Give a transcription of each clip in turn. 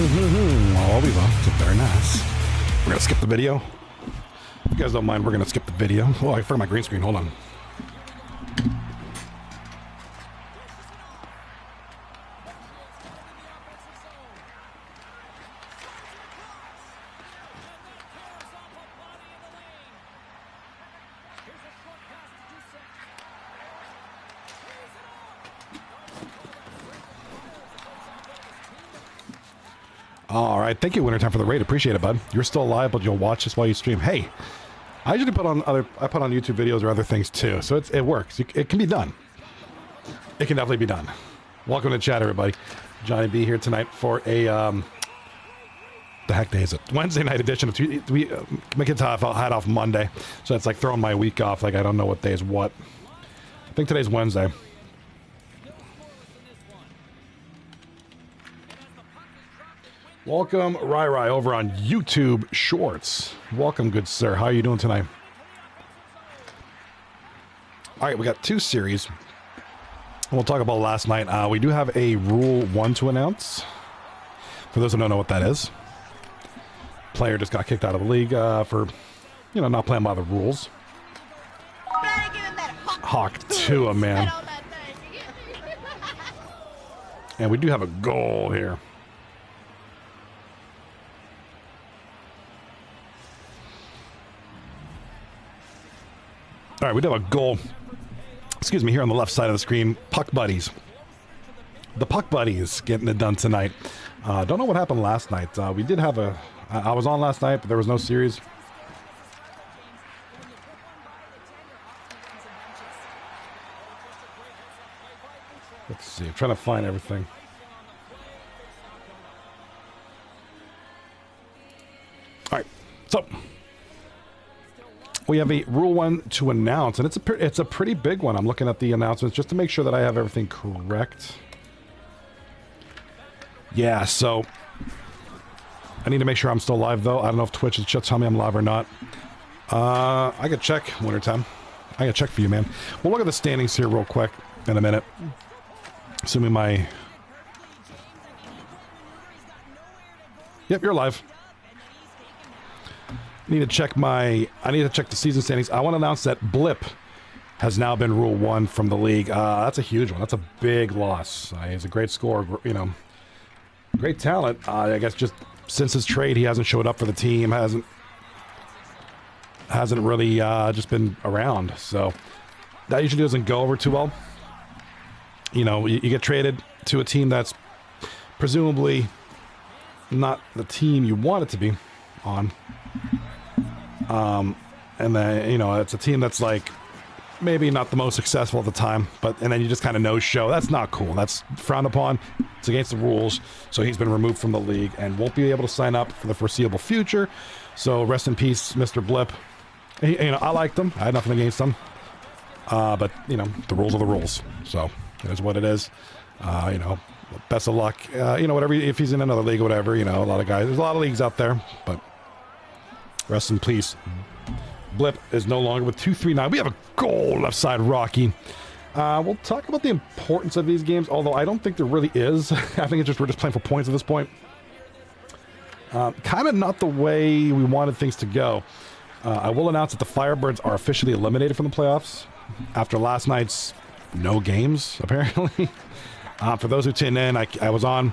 Oh, we will. It's very nice. We're gonna skip the video. If you guys don't mind, we're gonna skip the video. Oh, I forgot my green screen. Hold on. All right, thank you, Wintertime, for the raid. Appreciate it, bud. You're still alive, but you'll watch this while you stream. Hey, I usually put on YouTube videos or other things too, so it works. It can be done. It can definitely be done. Welcome to chat, everybody. Johnny B here tonight for a the heck day is it? Wednesday night edition of my kids had off Monday, so it's like throwing my week off. Like I don't know what day is what. I think today's Wednesday. Welcome, Rai over on YouTube Shorts. Welcome, good sir. How are you doing tonight? All right, we got two series. We'll talk about last night. We do have a Rule 1 to announce. For those who don't know what that is. Player just got kicked out of the league for, you know, not playing by the rules. Hawk to him, man. And we do have a goal here. All right, we do have a goal. Excuse me, here on the left side of the screen. Puck Buddies. The Puck Buddies getting it done tonight. Don't know what happened last night. We did have a... I was on last night, but there was no series. Let's see. I'm trying to find everything. All right, so... we have a Rule 1 to announce, and it's a pretty big one. I'm looking at the announcements just to make sure that I have everything correct. Yeah, so I need to make sure I'm still live, though. I don't know if Twitch is just telling me I'm live or not. I could check, Wintertime. I gotta check for you, man. We'll look at the standings here real quick in a minute. Assuming my... Yep, you're live. I need to check the season standings. I want to announce that Blip has now been Rule 1 from the league. That's a huge one. That's a big loss. He's a great scorer, you know, great talent. I guess just since his trade, he hasn't showed up for the team. Hasn't really just been around. So that usually doesn't go over too well. You know, you get traded to a team that's presumably not the team you want it to be on. And then, you know, it's a team that's like maybe not the most successful at the time, and then you just kind of no-show. That's not cool. That's frowned upon. It's against the rules. So he's been removed from the league and won't be able to sign up for the foreseeable future. So rest in peace, Mr. Blip. You know, I liked him. I had nothing against him. But, you know, the rules are the rules. So it is what it is. You know, best of luck. You know, whatever, if he's in another league or whatever, you know, a lot of guys, there's a lot of leagues out there, but rest in peace. Blip is no longer with 239. We have a goal left side, Rocky. We'll talk about the importance of these games, although I don't think there really is. I think it's just we're just playing for points at this point. Kind of not the way we wanted things to go. I will announce that the Firebirds are officially eliminated from the playoffs after last night's no games, apparently. For those who tuned in, I was on...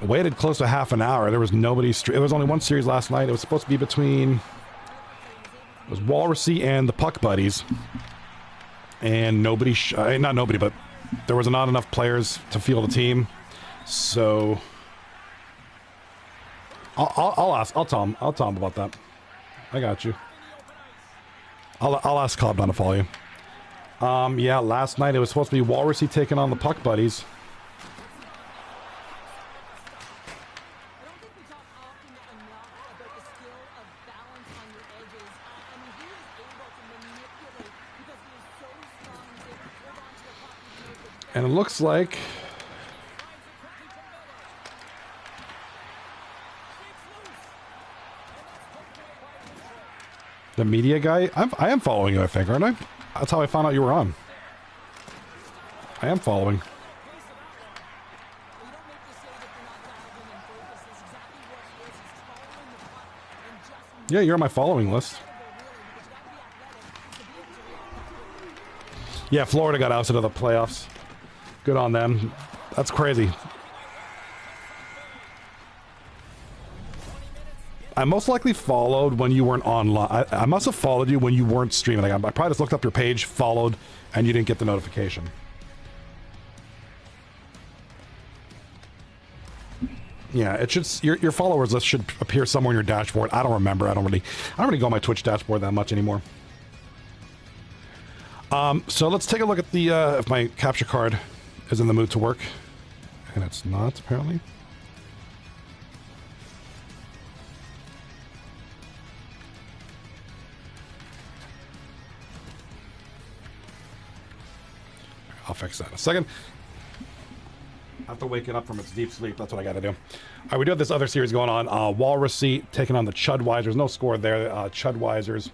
waited close to half an hour. There was nobody. It was only one series last night. It was supposed to be between... it was Walrussy and the Puck Buddies. And nobody... not nobody, but there was not enough players to field a team. So... I'll ask. I'll tell him about that. I got you. I'll ask Cobb to follow you. Yeah, last night it was supposed to be Walrussy taking on the Puck Buddies. And it looks like the media guy, I am following you, I think, aren't I? That's how I found out you were on. I am following. Yeah, you're on my following list. Yeah, Florida got ousted of the playoffs. Good on them. That's crazy. I most likely followed when you weren't online. I must have followed you when you weren't streaming. Like, I probably just looked up your page, followed, and you didn't get the notification. Yeah, it should. Your followers list should appear somewhere in your dashboard. I don't remember. I don't really go on my Twitch dashboard that much anymore. So let's take a look at the if my capture card is in the mood to work, and it's not apparently. I'll fix that in a second. I have to wake it up from its deep sleep. That's what I got to do. All right, we do have this other series going on. Walrussy taking on the Chudweisers. No score there. Chudweisers.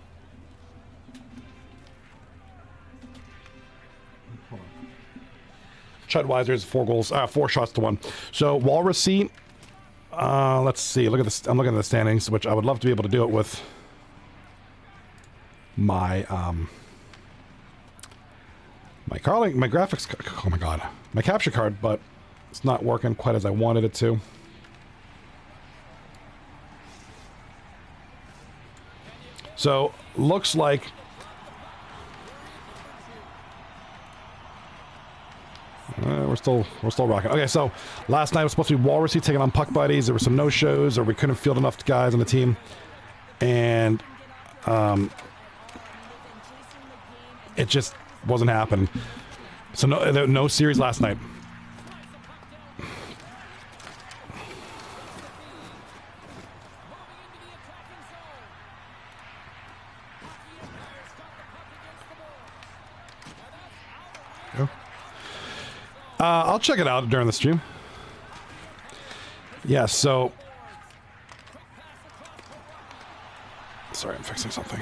Chudweisers, 4 goals, 4 shots to 1. So Walrussy. Let's see. Look at this. I'm looking at the standings, which I would love to be able to do it with my my graphics. Oh my god, my capture card, but it's not working quite as I wanted it to. So looks like we're still rocking. Okay, so last night was supposed to be Walrussy taking on Puck Buddies. There were some no-shows, or we couldn't field enough guys on the team, and it just wasn't happening. So no series last night. I'll check it out during the stream. Yeah, so... Sorry, I'm fixing something.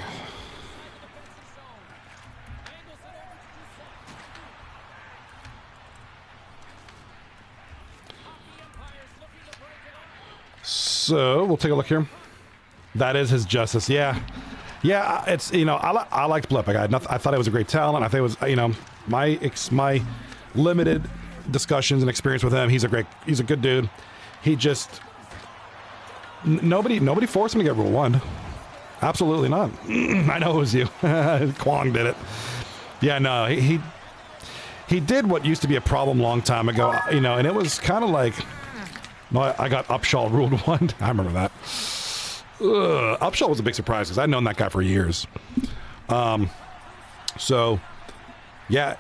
So, we'll take a look here. That is his justice, yeah. Yeah, it's, you know, I liked Blip. I thought it was a great talent. I think it was, you know, my limited discussions and experience with him. He's a good dude. He just nobody forced him to get Rule 1. Absolutely not. I know it was you. Kwong did it. Yeah, no, he did what used to be a problem long time ago, you know, and it was kind of like, no, I got Upshaw ruled 1. I remember that. Upshaw was a big surprise because I'd known that guy for years. So yeah,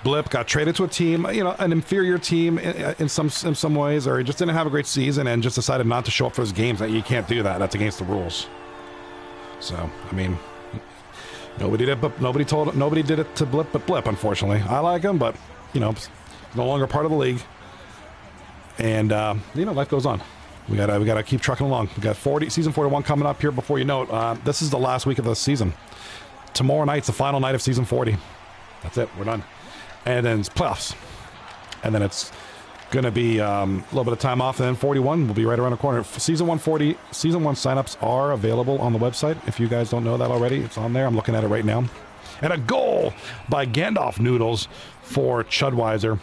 Blip got traded to a team, you know, an inferior team in some ways, or he just didn't have a great season and just decided not to show up for his games. You can't do that. That's against the rules. So, I mean, nobody did it to Blip but Blip, unfortunately. I like him, but, you know, he's no longer part of the league. And, you know, life goes on. We gotta keep trucking along. We got season 41 coming up here before you know it. This is the last week of the season. Tomorrow night's the final night of season 40. That's it. We're done. And then it's playoffs. And then it's going to be a little bit of time off. And then 41 will be right around the corner. Season 140, Season 1 signups are available on the website. If you guys don't know that already, it's on there. I'm looking at it right now. And a goal by Gandalf Noodles for Chudweiser.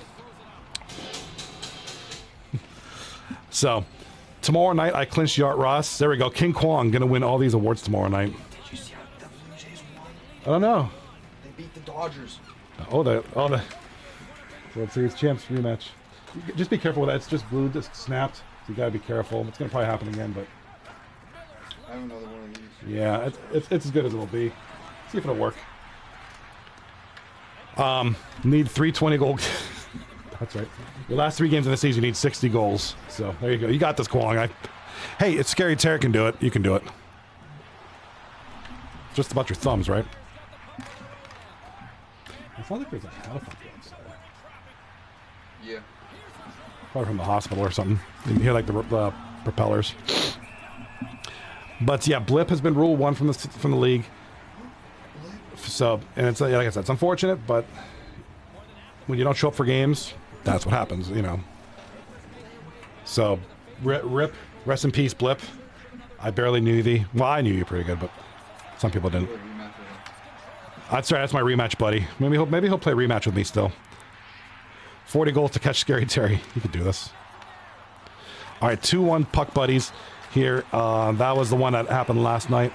So, tomorrow night, I clinched Yart Ross. There we go. King Kwong going to win all these awards tomorrow night. Did you see how the Blue Jays won? I don't know. They beat the Dodgers. The World Series Champs rematch. Just be careful with that. It's just blue, just snapped. So you gotta be careful. It's gonna probably happen again, but I have another one of these. yeah, it's as good as it'll be. See if it'll work. Need 320 goal. That's right. Your last 3 games in the season, you need 60 goals. So there you go. You got this, Kwong. Hey, it's Scary Terry can do it. You can do it. Just about your thumbs, right? It sounds like there's a helicopter outside. Yeah. Probably from the hospital or something. You can hear like the propellers. But yeah, Blip has been ruled 1 from the league. So, and it's like I said, it's unfortunate, but when you don't show up for games, that's what happens, you know. So, rip, rest in peace, Blip. I barely knew thee. Well, I knew you pretty good, but some people didn't. That's right. That's my rematch, buddy. Maybe he'll play rematch with me still. 40 goals to catch Scary Terry. You could do this. All right, 2-1 puck buddies here. That was the one that happened last night.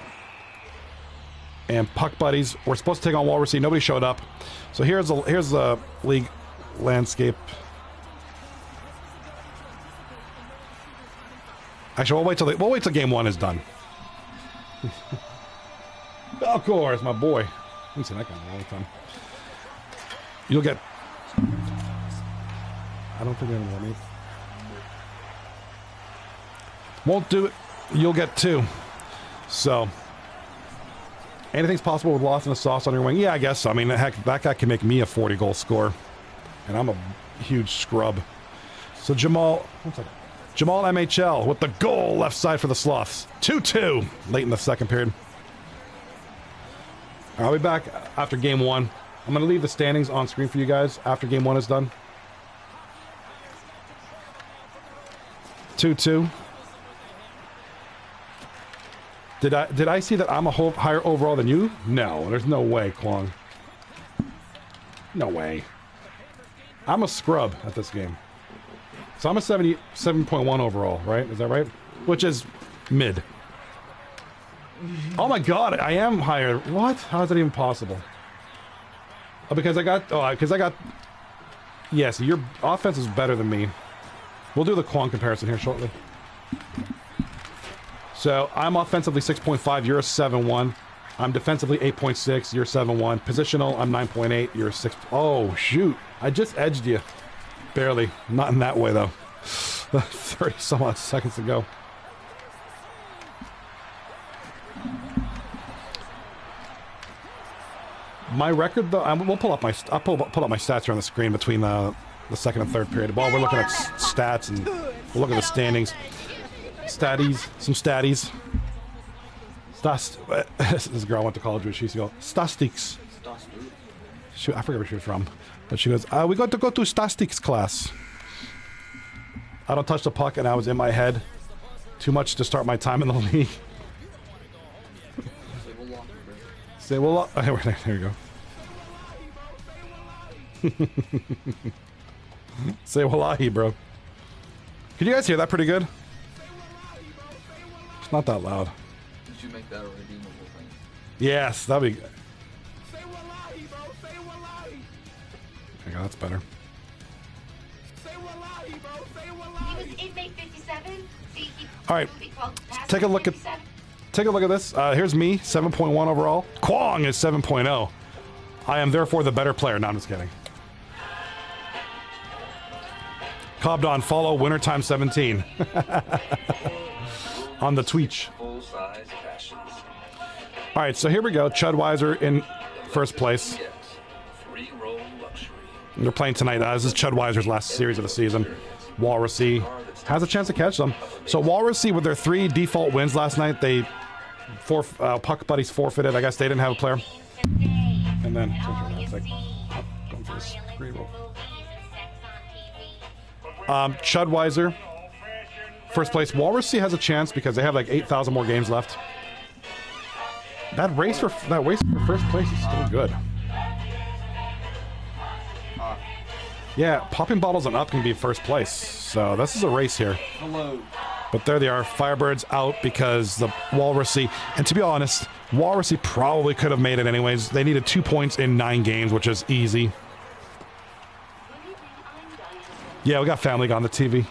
And puck buddies, we're supposed to take on Walrussy. Nobody showed up. So here's the league landscape. Actually, we'll wait till game 1 is done. Of course, my boy. I haven't seen that guy in a long time. You'll get. I don't think anyone will need. Won't do it. You'll get 2. So. Anything's possible with loss and a sauce on your wing. Yeah, I guess so. I mean, heck, that guy can make me a 40-goal scorer. And I'm a huge scrub. So Jamal MHL with the goal left side for the Sloths. 2-2 late in the second period. I'll be back after game 1. I'm going to leave the standings on screen for you guys after game 1 is done. 2-2. Did I see that I'm a higher overall than you? No, there's no way, Kwong. No way. I'm a scrub at this game. So I'm a 77.1 overall, right? Is that right? Which is mid. Oh my god, I am higher. What? How is that even possible? Oh, because I got... Yes, your offense is better than me. We'll do the Kwong comparison here shortly. So I'm offensively 6.5, you're a 7.1. I'm defensively 8.6, you're 7.1. Positional, I'm 9.8, you're 6. Oh, shoot. I just edged you. Barely. Not in that way, though. 30 some odd seconds to go. My record, though, we'll pull up my stats here on the screen between the second and third period. While we're looking at stats and we'll look at the standings. Some statties. This girl I went to college with, she used to go, Statistics. I forget where she was from. But she goes, we got to go to statistics class. I don't touch the puck and I was in my head. Too much to start my time in the league. Say, well, there you go. Say wallahi, bro. Can you guys hear that pretty good? It's not that loud. You should make that a redeemable thing. Yes, that'd be good. Say wallahi, bro. Say wallahi. There you go, that's better. Say wallahi, bro. Say wallahi. He was inmate 57. All right, take a look at this. Here's me, 7.1 overall. Kwong is 7.0. I am therefore the better player. No, I'm just kidding. Cobdon, follow Wintertime 17 on the Twitch. All right, so here we go. Chudweiser in first place. They're playing tonight. This is Chudweiser's last series of the season. Walrussy has a chance to catch them. So Walrussy, with their 3 default wins last night, puck buddies forfeited. I guess they didn't have a player. And then going for this green roll. Chudweiser, first place. Walrussy has a chance because they have like 8,000 more games left. That race for first place is still good. Yeah, popping bottles and up can be first place. So this is a race here. Hello. But there they are. Firebirds out because the Walrussy. And to be honest, Walrussy probably could have made it anyways. They needed 2 points in 9 games, which is easy. Yeah, we got Family Guy on the TV.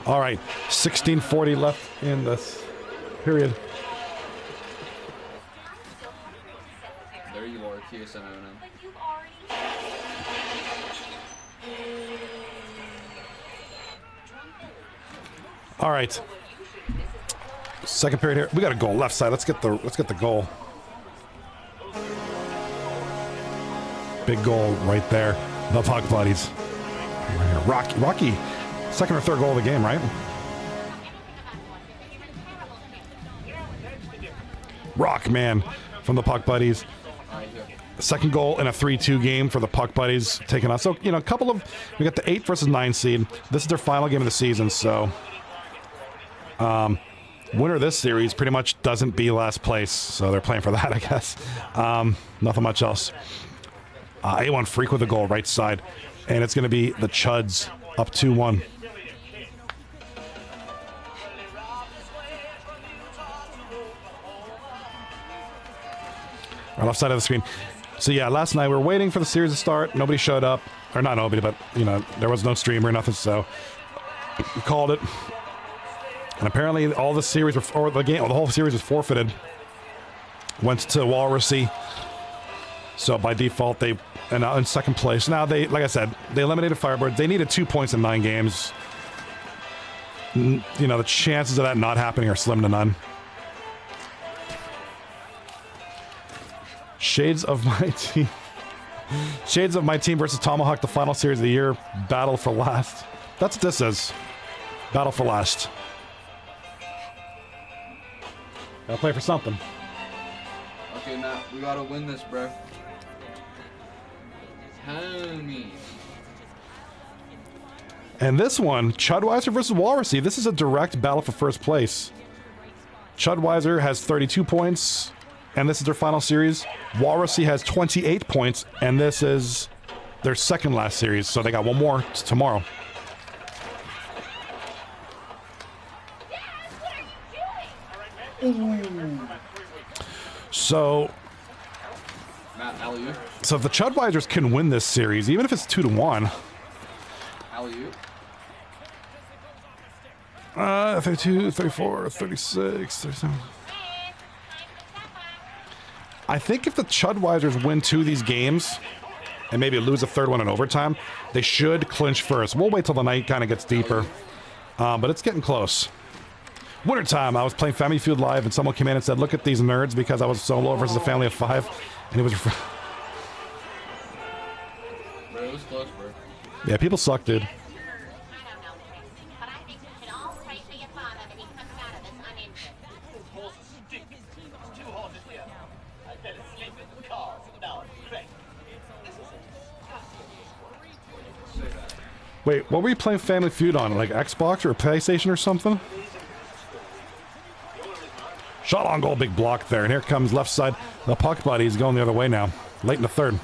All right, 16:40 left in this period. There you are, TSN. All right, second period here. We got a goal left side. Let's get the goal. Big goal right there. The Puck Buddies. Right here. Rocky. Second or third goal of the game, right? Rock, man, from the Puck Buddies. Second goal in a 3-2 game for the Puck Buddies taking us. So, you know, we got the 8 versus 9 seed. This is their final game of the season, so winner of this series pretty much doesn't be last place. So they're playing for that, I guess. Nothing much else. A1 Freak with a goal right side. And it's going to be the Chuds up 2-1. Right left side of the screen. So yeah, last night we were waiting for the series to start. Nobody showed up. Or not nobody, but, you know, there was no stream or nothing, so we called it. And apparently all the series, or the whole series was forfeited. Went to Walrussy. So by default, they are now in second place. Now they, like I said, they eliminated Firebird. They needed 2 points in 9 games. You know, the chances of that not happening are slim to none. Shades of my team. Shades of my team versus Tomahawk, the final series of the year. Battle for last. That's what this is. Battle for last. Gotta play for something. Okay, Matt, we gotta win this, bro. Homie. And this one, Chudweiser versus Walrussy. This is a direct battle for first place. Chudweiser has 32 points, and this is their final series. Walrussy has 28 points, and this is their second last series. So they got one more tomorrow. So, if the Chudweisers can win this series, even if it's 2-1. 32, 34, 36, 37. I think if the Chudweisers win 2 of these games, and maybe lose a third one in overtime, they should clinch first. We'll wait till the night kind of gets deeper. But it's getting close. Wintertime, I was playing Family Feud Live, and someone came in and said, look at these nerds, because I was solo versus a family of 5. And it was... Bro, it was close, bro. Yeah, people suck, dude. Wait, what were you playing Family Feud on? Like Xbox or PlayStation or something? Shot on goal, big block there. And here comes left side. The Puck Buddies going the other way now. Late in the third.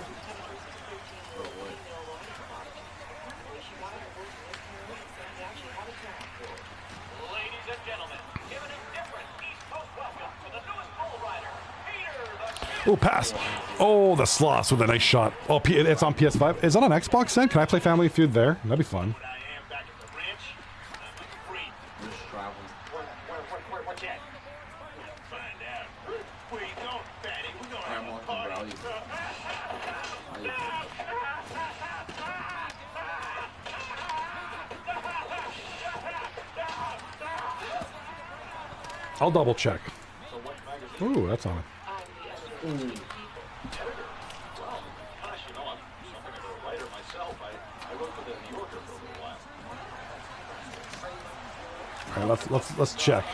Oh, pass. Oh, the Sloths with a nice shot. Oh, it's on PS5. Is that on Xbox then? Can I play Family Feud there? That'd be fun. I'll double check. Ooh, that's on it. All right, let's check.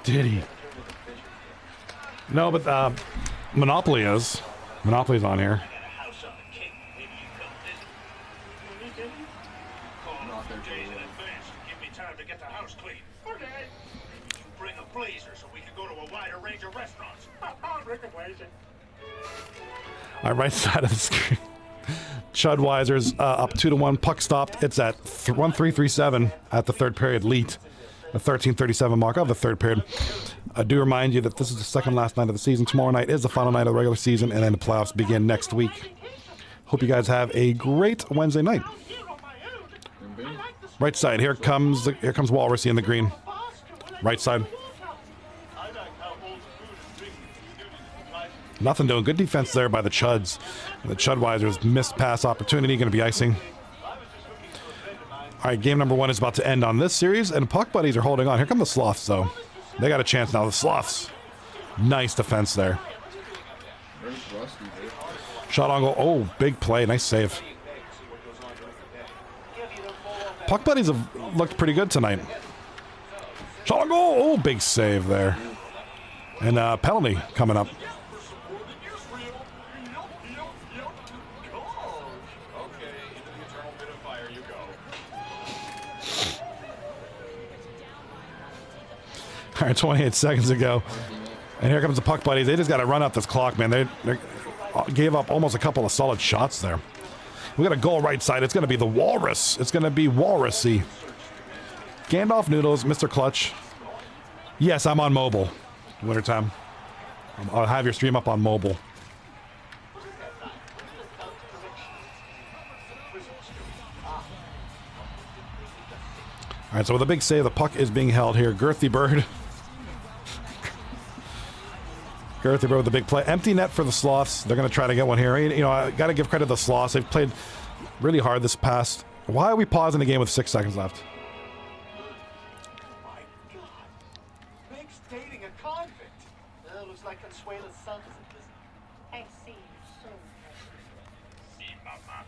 Did he? No, but Monopoly is. Monopoly's on here. All right, right side of the screen. Chudweiser's up 2-1. Puck stopped. It's at 1-3-3-7 at the third period. Lead. The 13:37 mark of the third period. I do remind you that this is the second last night of the season. Tomorrow night is the final night of the regular season, and then the playoffs begin next week. Hope you guys have a great Wednesday night. Right side. Here comes Walrussy in the green. Right side. Nothing doing. Good defense there by the Chuds. And the Chudweisers missed pass opportunity. Going to be icing. All right, game number 1 is about to end on this series, and Puck Buddies are holding on. Here come the Sloths, though. They got a chance now. The Sloths. Nice defense there. Where's Rusty, dude? Shot on goal. Oh, big play. Nice save. Puck Buddies have looked pretty good tonight. Shot on goal. Oh, big save there. And penalty coming up. All right, 28 seconds ago. And here comes the Puck Buddies. They just got to run out this clock, man. They gave up almost a couple of solid shots there. We got a goal right side. It's going to be the Walrus. It's going to be Walrussy. Gandalf Noodles, Mr. Clutch. Yes, I'm on mobile. Wintertime. I'll have your stream up on mobile. All right, so with a big save, the puck is being held here. Girthy Bird. Girthy Bird with a big play. Empty net for the Sloths. They're going to try to get one here. You know, I got to give credit to the Sloths. They've played really hard this past. Why are we pausing the game with 6 seconds left? My God. Meg's dating a convict. Looks like Consuela's son is in prison. I see you so See, Mama.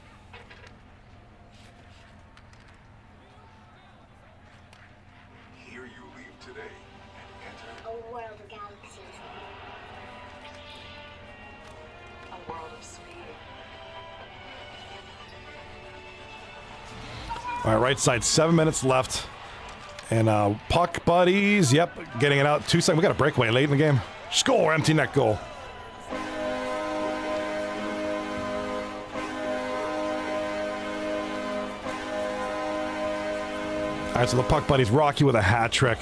Here you leave today and enter a world of galaxies. A world of speed. All right, right side, 7 minutes left. And Puck Buddies, yep, getting it out. 2 seconds. We got a breakaway late in the game. Score, empty net goal. All right, so the Puck Buddies rock you with a hat trick.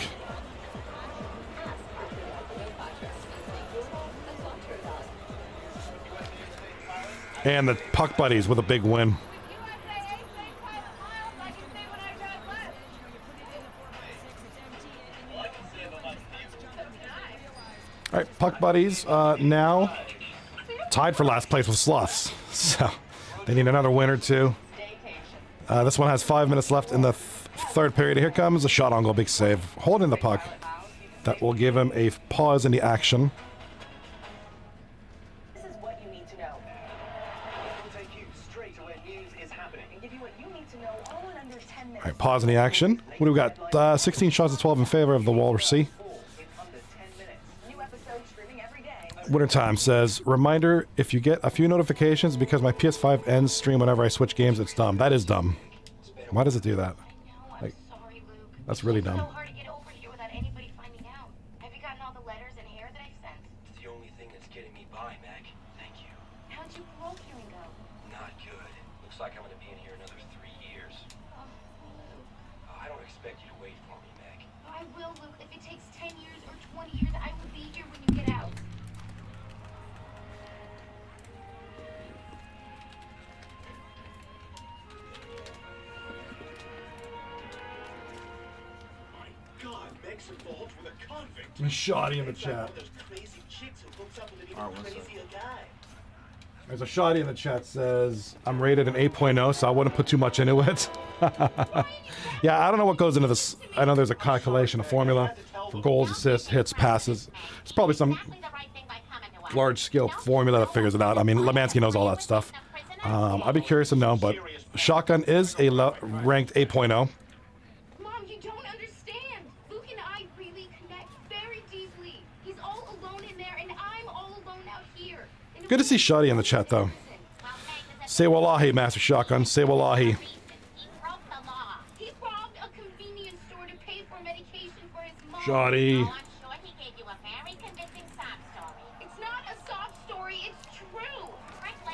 And the Puck Buddies with a big win. All right, Puck Buddies now tied for last place with Sloths. So they need another win or two. This one has 5 minutes left in the third period. Here comes a shot on goal, big save. Holding the puck. That will give him a pause in the action. This is what you need to know. We'll take you straight to where news is happening and give you what you need to know all in under 10 minutes. All right, pause in the action. What do we got? 16 shots to 12 in favor of the Walrussy. In under 10 minutes. New episodes streaming every day. Wintertime says, reminder, if you get a few notifications because my PS5 ends stream whenever I switch games, it's dumb. That is dumb. Why does it do that? Like, Sorry, Luke. that's really It's dumb. so hard to get over here without anybody finding out. Have you gotten all the letters and hair that I sent? It's the only thing that's getting me by, Meg. Thank you. How'd you parole hearing go? Not good. Looks like I'm gonna be in here another 3 years. Oh, Luke. I don't expect you to wait for me, Meg. I will, Luke. If it takes 10 years or 20 years, I will be here when you get out. My God, Meg's involved with a convict. A shoddy in the chat. One of those crazy chicks who hooks up with an even Alright, one sec. crazier guy. There's a shoddy in the chat says, I'm rated an 8.0, so I wouldn't put too much into it. Yeah, I don't know what goes into this. I know there's a calculation, a formula for goals, assists, hits, passes. It's probably some Exactly the right thing by coming to us. large-scale formula that figures it out. I mean, Lemansky knows all that stuff. I'd be curious to know, but Shotgun is a ranked 8.0. Mom, you don't understand. Luke and I really connect very deeply. He's all alone in there, and I'm all alone out here. And it Good to was see Shoddy in the chat, though. Well, Meg, Say wallahi, Master Shotgun. Say wallahi. he broke the law. He robbed a convenience store to pay for medication for his mom. Shoddy. Oh, I'm sure he gave you a very convincing sob story. It's not a sob story, it's true.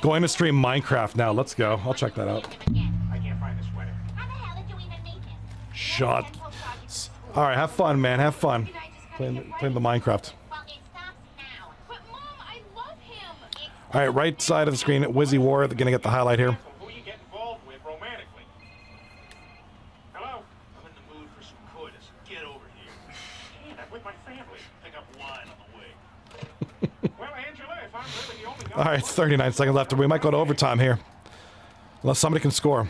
Going to stream Minecraft now. Let's go. I'll check that out. I can't find the sweater. How the hell did you even make it? Shot. All right, have fun, man. Have fun. Playing the Minecraft. Well, it stops now. But Mom, I love him. It's All right, right side of the screen, Wizzy War. They're going to get the highlight here. Who you get involved with romantically? Hello? I'm in the mood for some coitus. Get over here. And I'm with my family. Pick up wine on the way. Well, Angela, if I'm really the only guy... All right, it's 39 seconds left. We might go to overtime here. Unless somebody can score.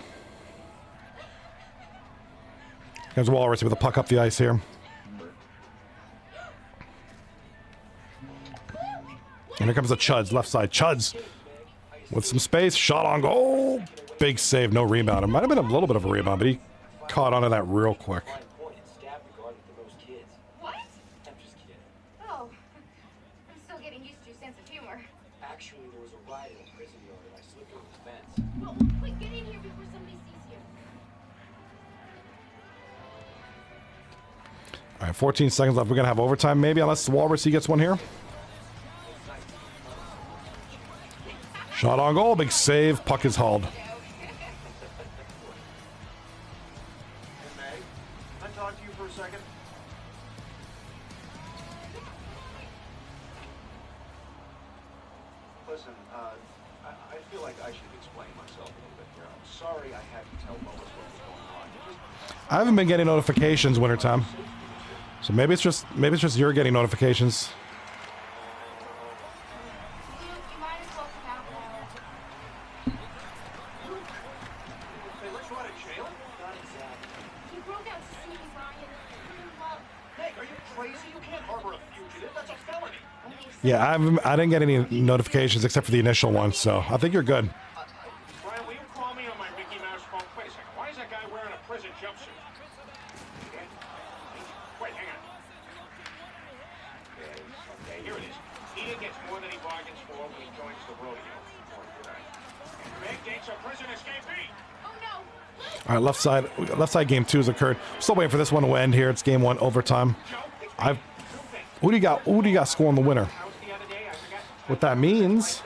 Here's Walrussy with a puck up the ice here. And here comes the Chuds, left side. Chuds with some space, shot on goal. Big save, no rebound. It might have been a little bit of a rebound, but he caught onto that real quick. What? I'm just kidding. Oh, I'm still getting used to your sense of humor. Actually, there was a riot in the prison yard and I slipped over the fence. Well, quick, get in here before somebody sees you. All right, 14 seconds left. We're going to have overtime maybe, unless Walrussy gets one here. Shot on goal, big save, puck is hauled. Hey, May, can I talk to you for a second? Listen, I feel like I should explain myself a little bit here. I'm sorry I had to tell Lois what was going on. I haven't been getting notifications wintertime. So maybe it's just you're getting notifications. Luke, you might as well come out now. They let you out of jail? Not exactly. You broke out singing, Ryan. You're in love. Hey, are you crazy? You can't harbor a fugitive. That's a felony. Yeah, I didn't get any notifications except for the initial one, so I think you're good. Brian, will you call me on my Mickey Mouse phone? Wait a second. Why is that guy wearing a prison jumpsuit? Okay. Wait, hang on. Okay, here it is. Ian gets more than he bargains for when he joins the rodeo. And Meg dates a prison escapee. Oh no! All right, left side game 2 has occurred. Still waiting for this one to end here. It's game 1 overtime. Who do you got scoring the winner? What that means,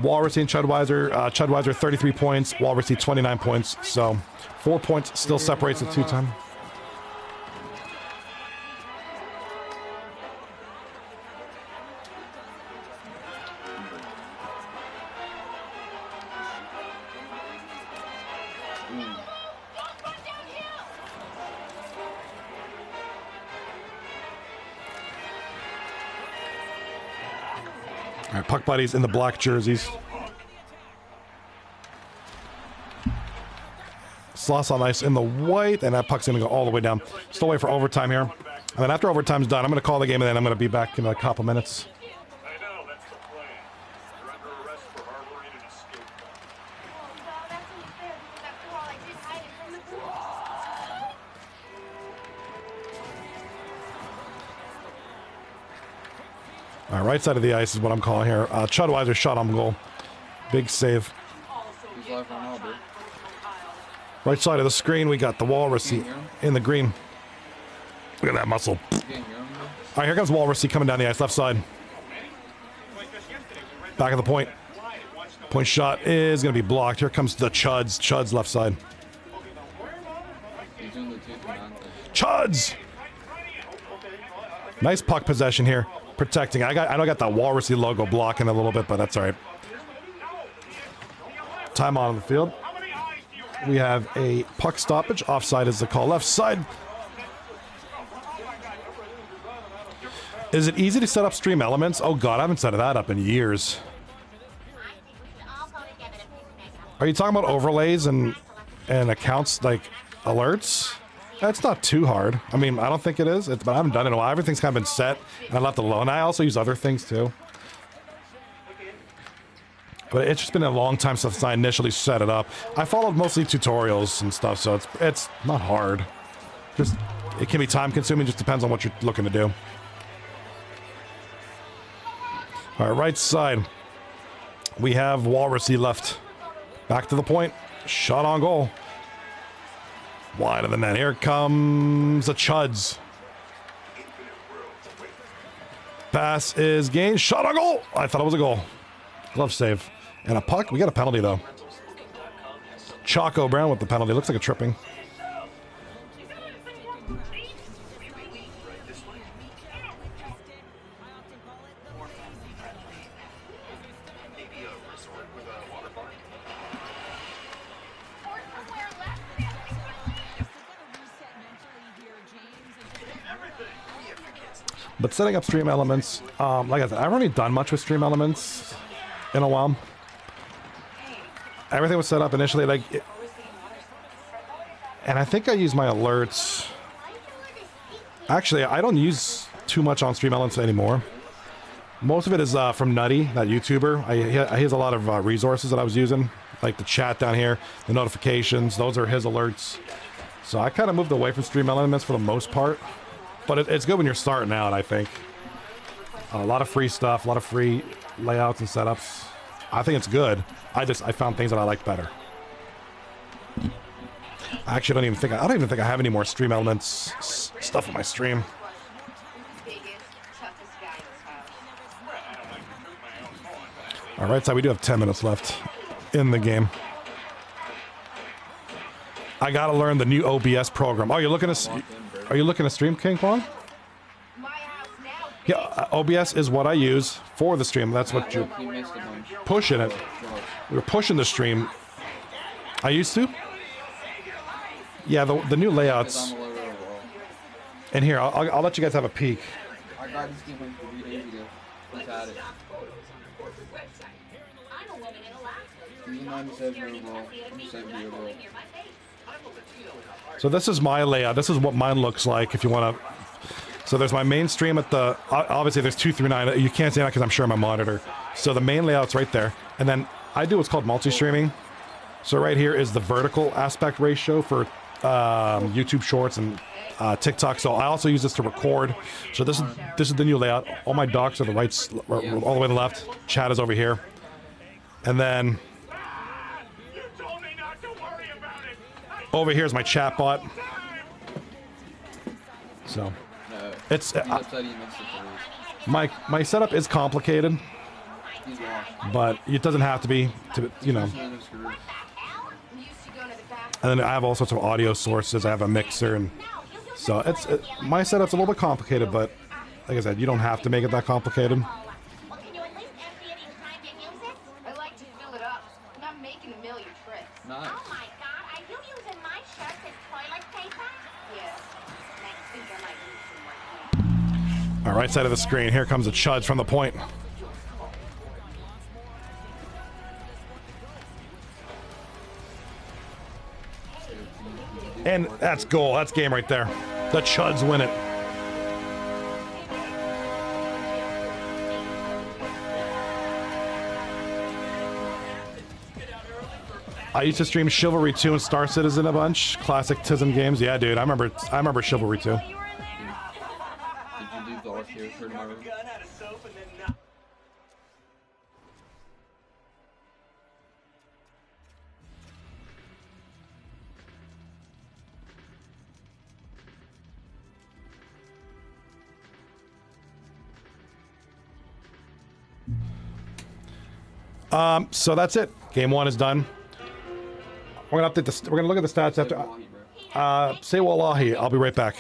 Walrussy and Chudweiser. Chudweiser 33 points, Walrussy 29 points. So 4 points still separates the two-time. All right, puck buddies in the black jerseys. Sloths on ice in the white, and that puck's going to go all the way down. Still wait for overtime here. And then after overtime's done, I'm going to call the game, and then I'm going to be back in a couple minutes. I know, that's the plan. You're under arrest for harboring an escape. Oh, well, that's only fair because after all, I did hide it from the police. All right, right side of the ice is what I'm calling here. Chudweiser shot on goal. Big save. He's live on all, bro. Right side of the screen, we got the Walrussy in the green. Look at that muscle. Can't hear him, bro. All right, here comes Walrussy coming down the ice, left side. Back of the point. Point shot is going to be blocked. Here comes the Chuds. Chuds left side. He's doing the two on. Chuds! Nice puck possession here. Protecting. I know I got that Walrussy logo blocking a little bit, but that's all right. Time on the field. We have a puck stoppage. Offside is the call. Left side. Is it easy to set up stream elements? Oh god, I haven't set that up in years. Are you talking about overlays and accounts like alerts? That's not too hard. I mean, I don't think it is, but I haven't done it in a while. Everything's kind of been set, and I left it alone. I also use other things too. But it's just been a long time since I initially set it up. I followed mostly tutorials and stuff, so it's not hard. Just, it can be time consuming, just depends on what you're looking to do. All right, right side. We have Walrussy left. Back to the point. Shot on goal. Wide of the net. Here comes the Chuds. Pass is gained. Shot on goal. I thought it was a goal. Glove save. And a puck. We got a penalty, though. Choco Brown with the penalty. Looks like a tripping. But setting up stream elements, like I said, I haven't really done much with stream elements in a while. Everything was set up initially, like, And I think I use my alerts. Actually, I don't use too much on Stream Elements anymore. Most of it is from Nutty, that YouTuber. He has a lot of resources that I was using, like the chat down here, the notifications. Those are his alerts. So I kind of moved away from Stream Elements for the most part. But it's good when you're starting out, I think. A lot of free stuff, a lot of free layouts and setups. I think it's good. I found things that I like better. I actually don't even think I have any more Stream Elements stuff on my stream. All right, so we do have 10 minutes left in the game. I gotta learn the new OBS program. Oh, are you looking to stream, King Kong? Yeah, OBS is what I use for the stream. That's what you're pushing it. We were pushing the stream. I used to. Yeah, the new layouts. And here, I'll let you guys have a peek. I got this game like 3 days ago. Just had it. 97 overall, 70 overall. So this is my layout. This is what mine looks like if you want to. So there's my main stream at the, obviously there's 239. You can't see that because I'm sharing my monitor. So the main layout's right there. And then I do what's called multi-streaming. So right here is the vertical aspect ratio for YouTube Shorts and TikTok. So I also use this to record. So this is the new layout. All my docs are the right, all the way to the left. Chat is over here. And then over here is my chat bot. So it's my setup is complicated, but it doesn't have to be, you know. And then I have all sorts of audio sources. I have a mixer, and so my setup's a little bit complicated, but like I said, you don't have to make it that complicated. Nice. Oh my god, are you using my shirt as toilet paper? Yes. Next week I might use some more. All right side of the screen, here comes the Chuds from the point. And that's goal. That's game right there. The Chuds win it. I used to stream Chivalry 2 and Star Citizen a bunch. Classic Tism games. Yeah, dude. I remember Chivalry 2. Did you do the arcade for tomorrow? So that's it. Game 1 is done. We're gonna update this. We're gonna look at the stats after. Say wallahi. I'll be right back.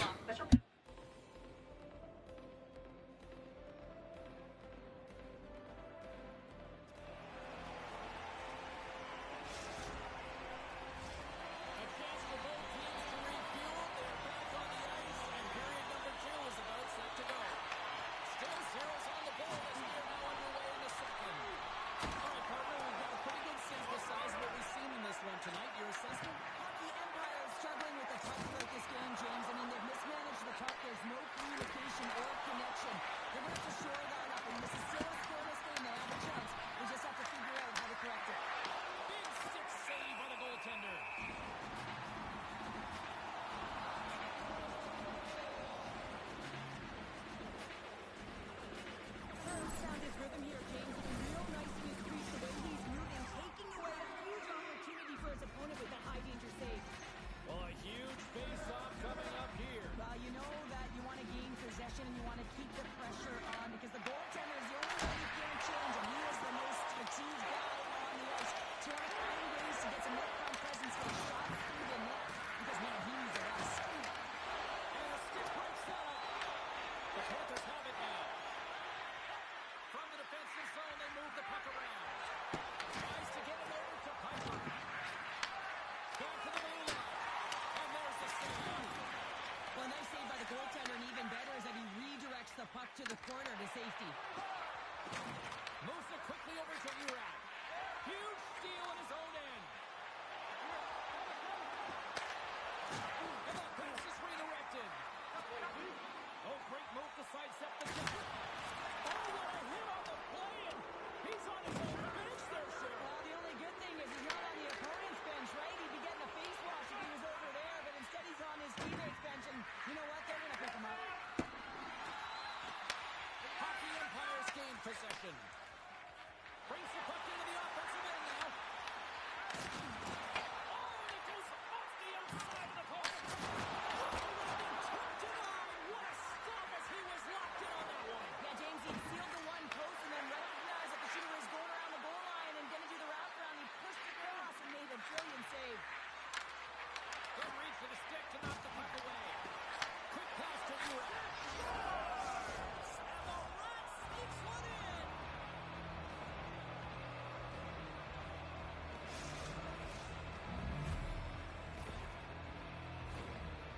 to the corner to safety. Moves it quickly over to Urak. Huge steal in his own end. possession. Brings the puck into the offensive end now. Oh, and it goes off the outside of the post. What a stop as he was locked in on that one. Yeah, James, he sealed the one post and then recognized that the shooter was going around the goal line and going to do the wraparound. He pushed it across and made a brilliant save. Good reach for the stick to knock the puck away. Quick pass to Ura. And the Rat sneaks one in.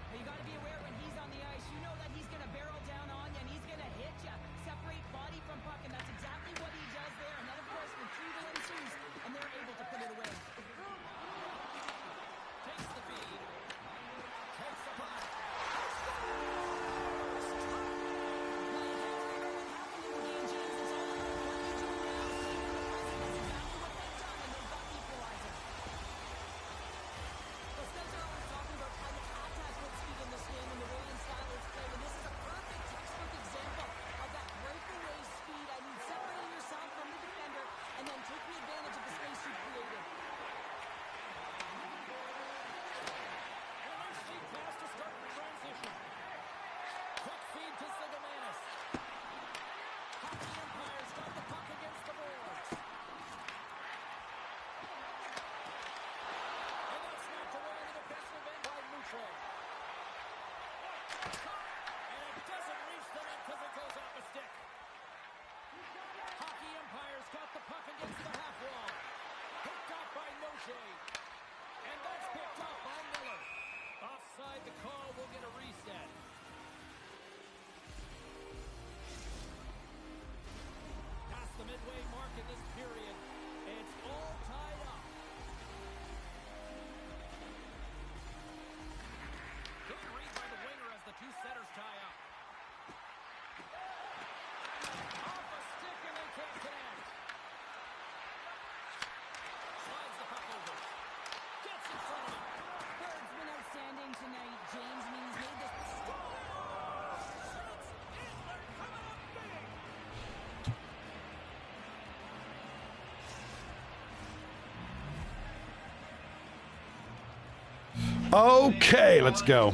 You got to be aware when he's on the ice. You know that he's going to barrel down on you and he's going to hit you. Separate body from puck, and that's exactly what he does there. And then, of course, retrieval ensues, and they're able to put it away. Takes the feed. Takes the puck. And that's picked up by Miller. Offside, the call will get a reset. Past the midway mark in this period, it's all tied up. Good read by the winger as the two setters tie up. Off a stick and they can't connect. Slides the puck over. Gets in front of him. Bird's been outstanding tonight, James. I mean, he's made this. Okay, let's go.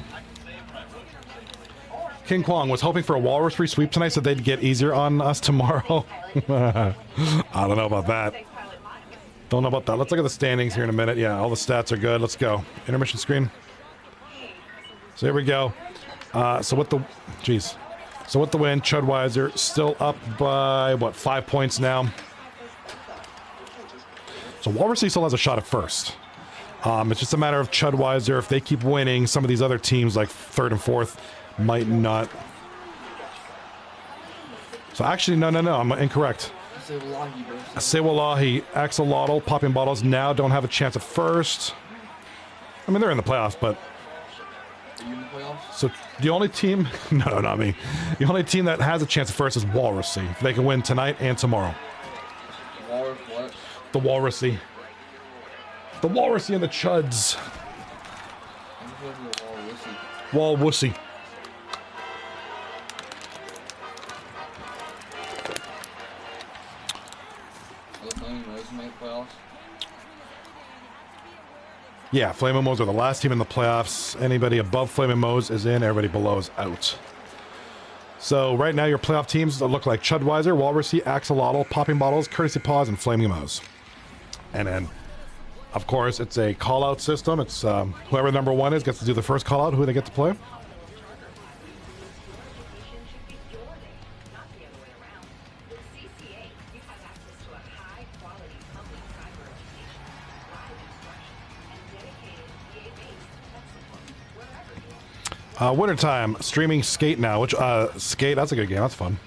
King Kwong was hoping for a Walrus-free sweep tonight so they'd get easier on us tomorrow. I don't know about that. Don't know about that. Let's look at the standings here in a minute. Yeah, all the stats are good. Let's go. Intermission screen. So here we go. So with the win, Chudweiser still up by, what, 5 points now. So Walrussy still has a shot at first. It's just a matter of Chudweiser. If they keep winning, some of these other teams, like third and fourth, might not. So actually, no, I'm incorrect. Sewalahi, Axolotl, Popping Bottles now don't have a chance at first. I mean, they're in the playoffs, but... Are you in the playoffs? So the only team... No, not me. The only team that has a chance at first is Walrussy. They can win tonight and tomorrow. Walrus what? The Walrussy. The Walrussy and the Chuds. I'm going to the Walrussy. Walrussy. Are the Flaming Rose make playoffs? Yeah, Flamin' Moes are the last team in the playoffs. Anybody above Flamin' Moes is in. Everybody below is out. So right now your playoff teams look like Chudweiser, Walrussy, Axolotl, Popping Bottles, Courtesy Paws, and Flaming Moes. And then, of course, it's a call-out system. It's whoever number one is gets to do the first call-out, who they get to play. Wintertime, streaming Skate now, which, Skate, that's a good game, that's fun.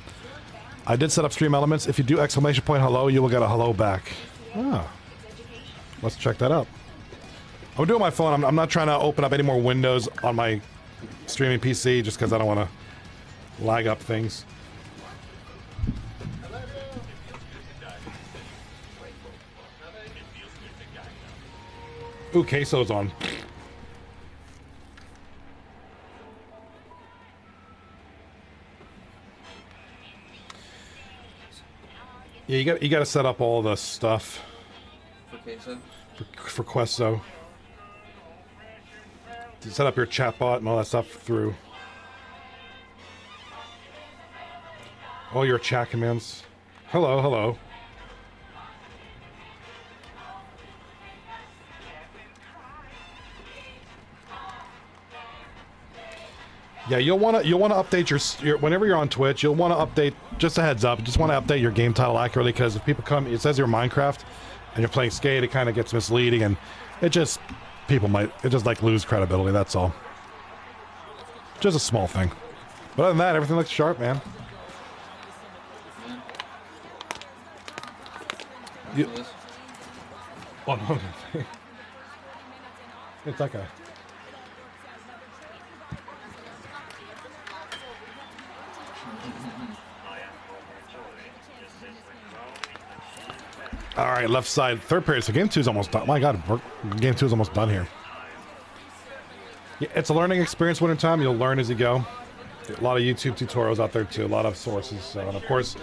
I did set up stream elements. If you do exclamation point hello, you will get a hello back. Ah. Let's check that out. I'm doing my phone. I'm not trying to open up any more windows on my streaming PC just because I don't want to lag up things. Ooh, queso's on. Yeah, you got to set up all the stuff For queso? for Queso. To set up your chatbot and all that stuff through all your chat commands. Hello, hello. Yeah, you'll want to update your whenever you're on Twitch. You'll want to update. Just a heads up. Just want to update your game title accurately, because if people come, it says you're Minecraft, and you're playing Skate. It kind of gets misleading, and it just like lose credibility. That's all. Just a small thing. But other than that, everything looks sharp, man. You, oh, no. It's like a. All right, left side, third period. So game 2 is almost done. My God, game 2 is almost done here. Yeah, it's a learning experience. Winter time, you'll learn as you go. A lot of YouTube tutorials out there too. A lot of sources. So, and of course,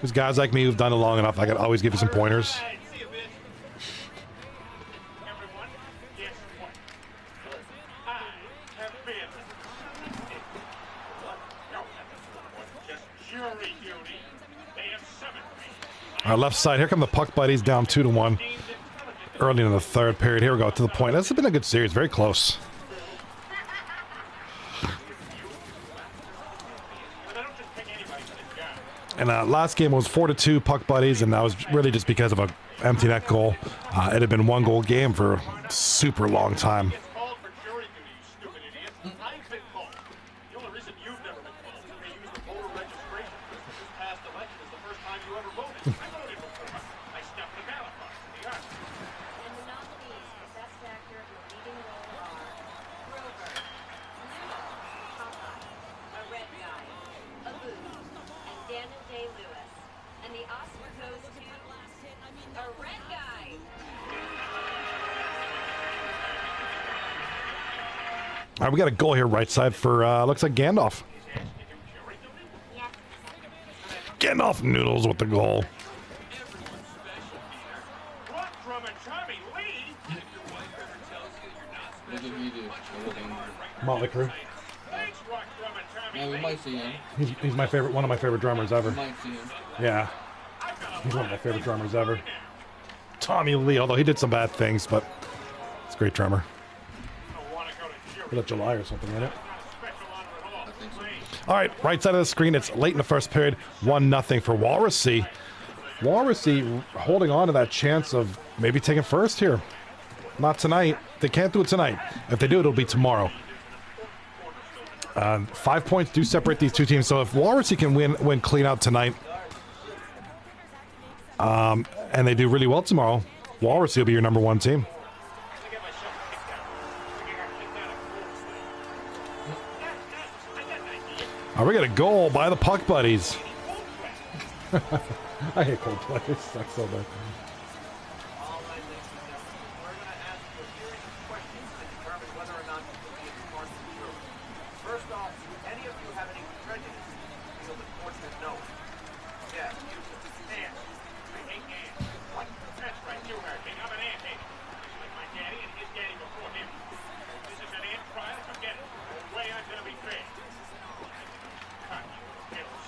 there's guys like me who've done it long enough. I can always give you some pointers. Everyone, guess what? I have been. No, just jury duty. They have summoned me. All right, left side. Here come the puck buddies, down 2-1. Early in the third period. Here we go to the point. This has been a good series. Very close. And last game was 4-2 puck buddies, and that was really just because of a empty net goal. It had been 1-goal game for a super long time. Called for jury duty, you stupid idiot. I've been called. The only reason you've never been called is they used the voter registration system. This past election is the first time you ever voted. I voted before. I stepped the ballot box, to be honest. And the nominees for Best Actor in a Leading Role are Grover, Popeye, A Red Guy, A Boo, and Daniel Day-Lewis. And the Oscar goes to A Red Guy. All right, we got a goal here, right side for looks like Gandalf. Gandalf Noodles with the goal. What from a Tommy Lee? What did he do? Motley Crue. Thanks, Rock from a Tommy Yeah, we Lee. might see him. He's my favorite, one of my favorite drummers ever. We might see him. Yeah, he's one of my favorite drummers ever. Tommy Lee, although he did some bad things, but it's a great drummer. I want to go to jury. Hit up July or something, right? Special honor at all. I think so. All right, right side of the screen. It's late in the first period. 1-0 for Walrussy. Walrussy holding on to that chance of maybe taking first here. Not tonight. They can't do it tonight. If they do, it'll be tomorrow. 5 points do separate these two teams. So if Walrussy can win clean out tonight, and they do really well tomorrow, Walrussy will be your #1 team. Oh, we got a goal by the puck buddies. I hate Coldplay. It sucks so bad. All right, ladies and gentlemen, we're going to ask you a series of questions to determine whether or not you will be a part of the jury. First off, do any of you have any prejudice? Feel the fortunate no. Yes, you do. Ants. I hate ants. What? That's right, you heard me. I'm an ant hater. Like my daddy and his daddy before him. This is an ant trial. Forget it. No way I'm gonna be fair. Cut. Bills.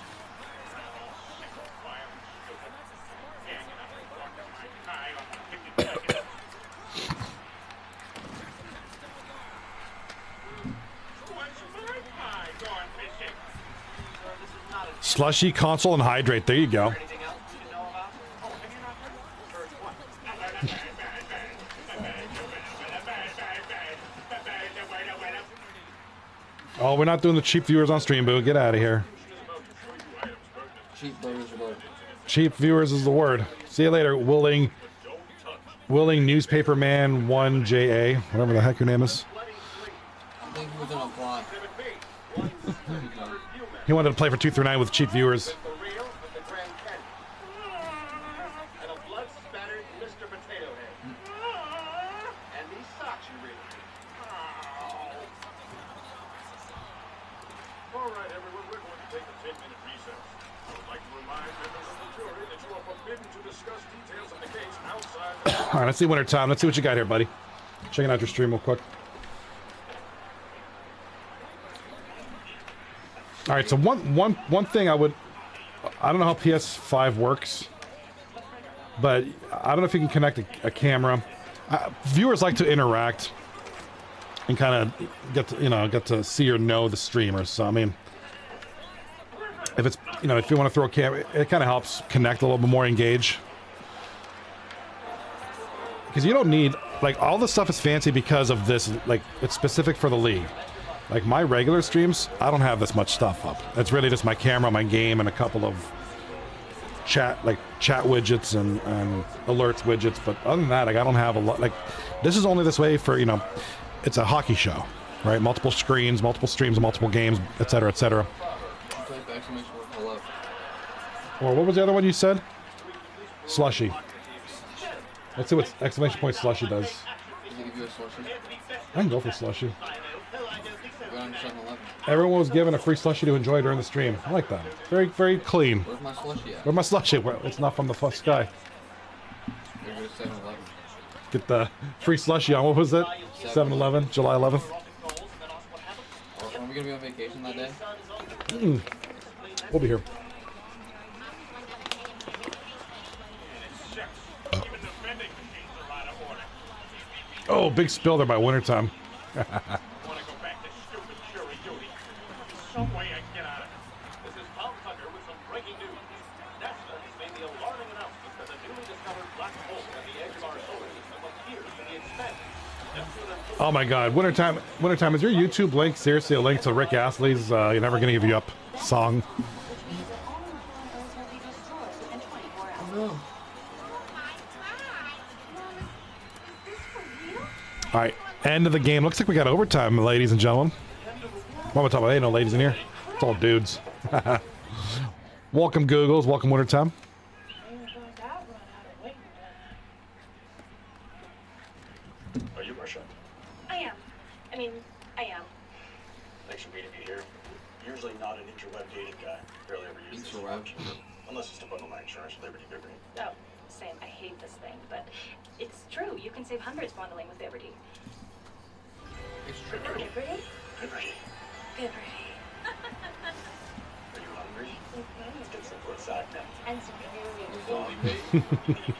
Sick of fire and stupid. Hanging up and walking my tie on the 52nd. What's my pie gone missing? Sir, this is not a Slushy, console, and hydrate. There you go. anything else you should know about. Oh, have you not heard? Heard what? Oh, we're not doing the cheap viewers on stream, boo. Get out of here. Cheap burgers are about. Cheap viewers is the word. See you later, Willing Newspaperman 1JA, whatever the heck your name is. I think he was gonna apply. He wanted to play for 2 through 9 with cheap viewers. The real of the Grand Canyon. And a blood-spattered Mr. Potato Head. And these socks you read. All right, everyone, we're going to take a 10-minute recess. I would like to remind members of the jury that you are forbidden to discuss details of the case outside. All right, let's see Winter Time. Let's see what you got here, buddy. Checking out your stream real quick. All right, so one thing I don't know how PS5 works, but I don't know if you can connect a camera. Viewers like to interact and kind of get to see or know the streamer. So I mean, if it's if you want to throw a camera, it kind of helps connect a little bit more, engage. Because you don't need like all the stuff is fancy because of this. Like it's specific for the league. Like my regular streams, I don't have this much stuff up. It's really just my camera, my game, and a couple of chat widgets and alerts widgets. But other than that, like I don't have a lot. Like this is only this way for it's a hockey show, right? Multiple screens, multiple streams, multiple games, etc., etc. Or what was the other one you said? Slushy. Let's see what exclamation point slushy does. I can go for slushy. Everyone was given a free slushy to enjoy during the stream. I like that. Very, very clean. Where's my slushy at? Where's my slushy? It's not from the sky. Get the free slushy on. What was it? 7-Eleven, July 11th. Are we gonna be on vacation that day? We'll be here. Oh, big spill there by Wintertime. Want to go back to stupid jury duty? Some way I can get out of it. This is Tom Tucker with some breaking news. NASA has made the alarming announcement that the newly discovered black hole at the edge of our solar system appears to be expanding. Oh my God, Wintertime, is your YouTube link seriously a link to Rick Astley's "You're Never Gonna Give You Up" song? All right, end of the game. Looks like we got overtime, ladies and gentlemen. What am I talking about? Ain't no ladies in here. It's all dudes. Welcome, Googles. Welcome, Wintertime. Are you Russia? I am. I am. Thanks for meeting me here. Usually not an interweb dating guy. Barely ever use this Interweb? unless it's to bundle my insurance with Liberty Liberty. Oh, same. I hate this thing, but it's true. You can save hundreds bundling with Liberty. It's true. Liberty? Liberty. Liberty. Are you hungry? Let's get some for a sack now. And some Zombie bait.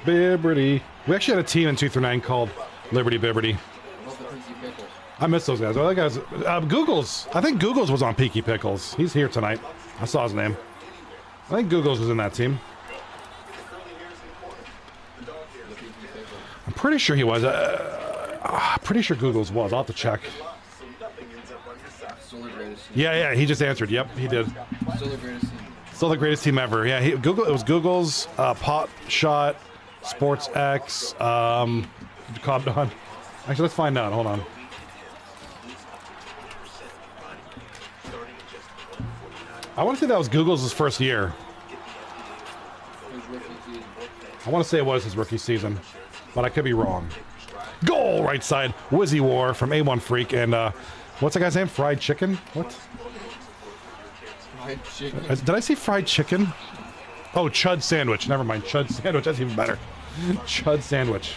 Liberty. We actually had a team in 2 through 9 called Liberty Bibberty. What about the Pinky Pickles? I miss those guys. Well, that guys, Googles. I think Googles was on Peaky Pickles. He's here tonight. I saw his name. I think Googles was in that team. I'm pretty sure he was. Pretty sure Googles was. I'll have to check. Still the greatest team. Yeah, he just answered. Yep, he did. Still the greatest team. Still the greatest team ever. Yeah, it was Google's, Pot Shot, Sports X, Cobb Don. Actually, let's find out. Hold on. I want to say that was Google's first year. His rookie season. I want to say it was his rookie season, but I could be wrong. Goal, right side. Wizzy War from A1 Freak. And what's that guy's name? Fried Chicken? What? Fried chicken. Did I see Fried Chicken? Oh, Chud Sandwich. Never mind. Chud Sandwich. That's even better. Chud Sandwich.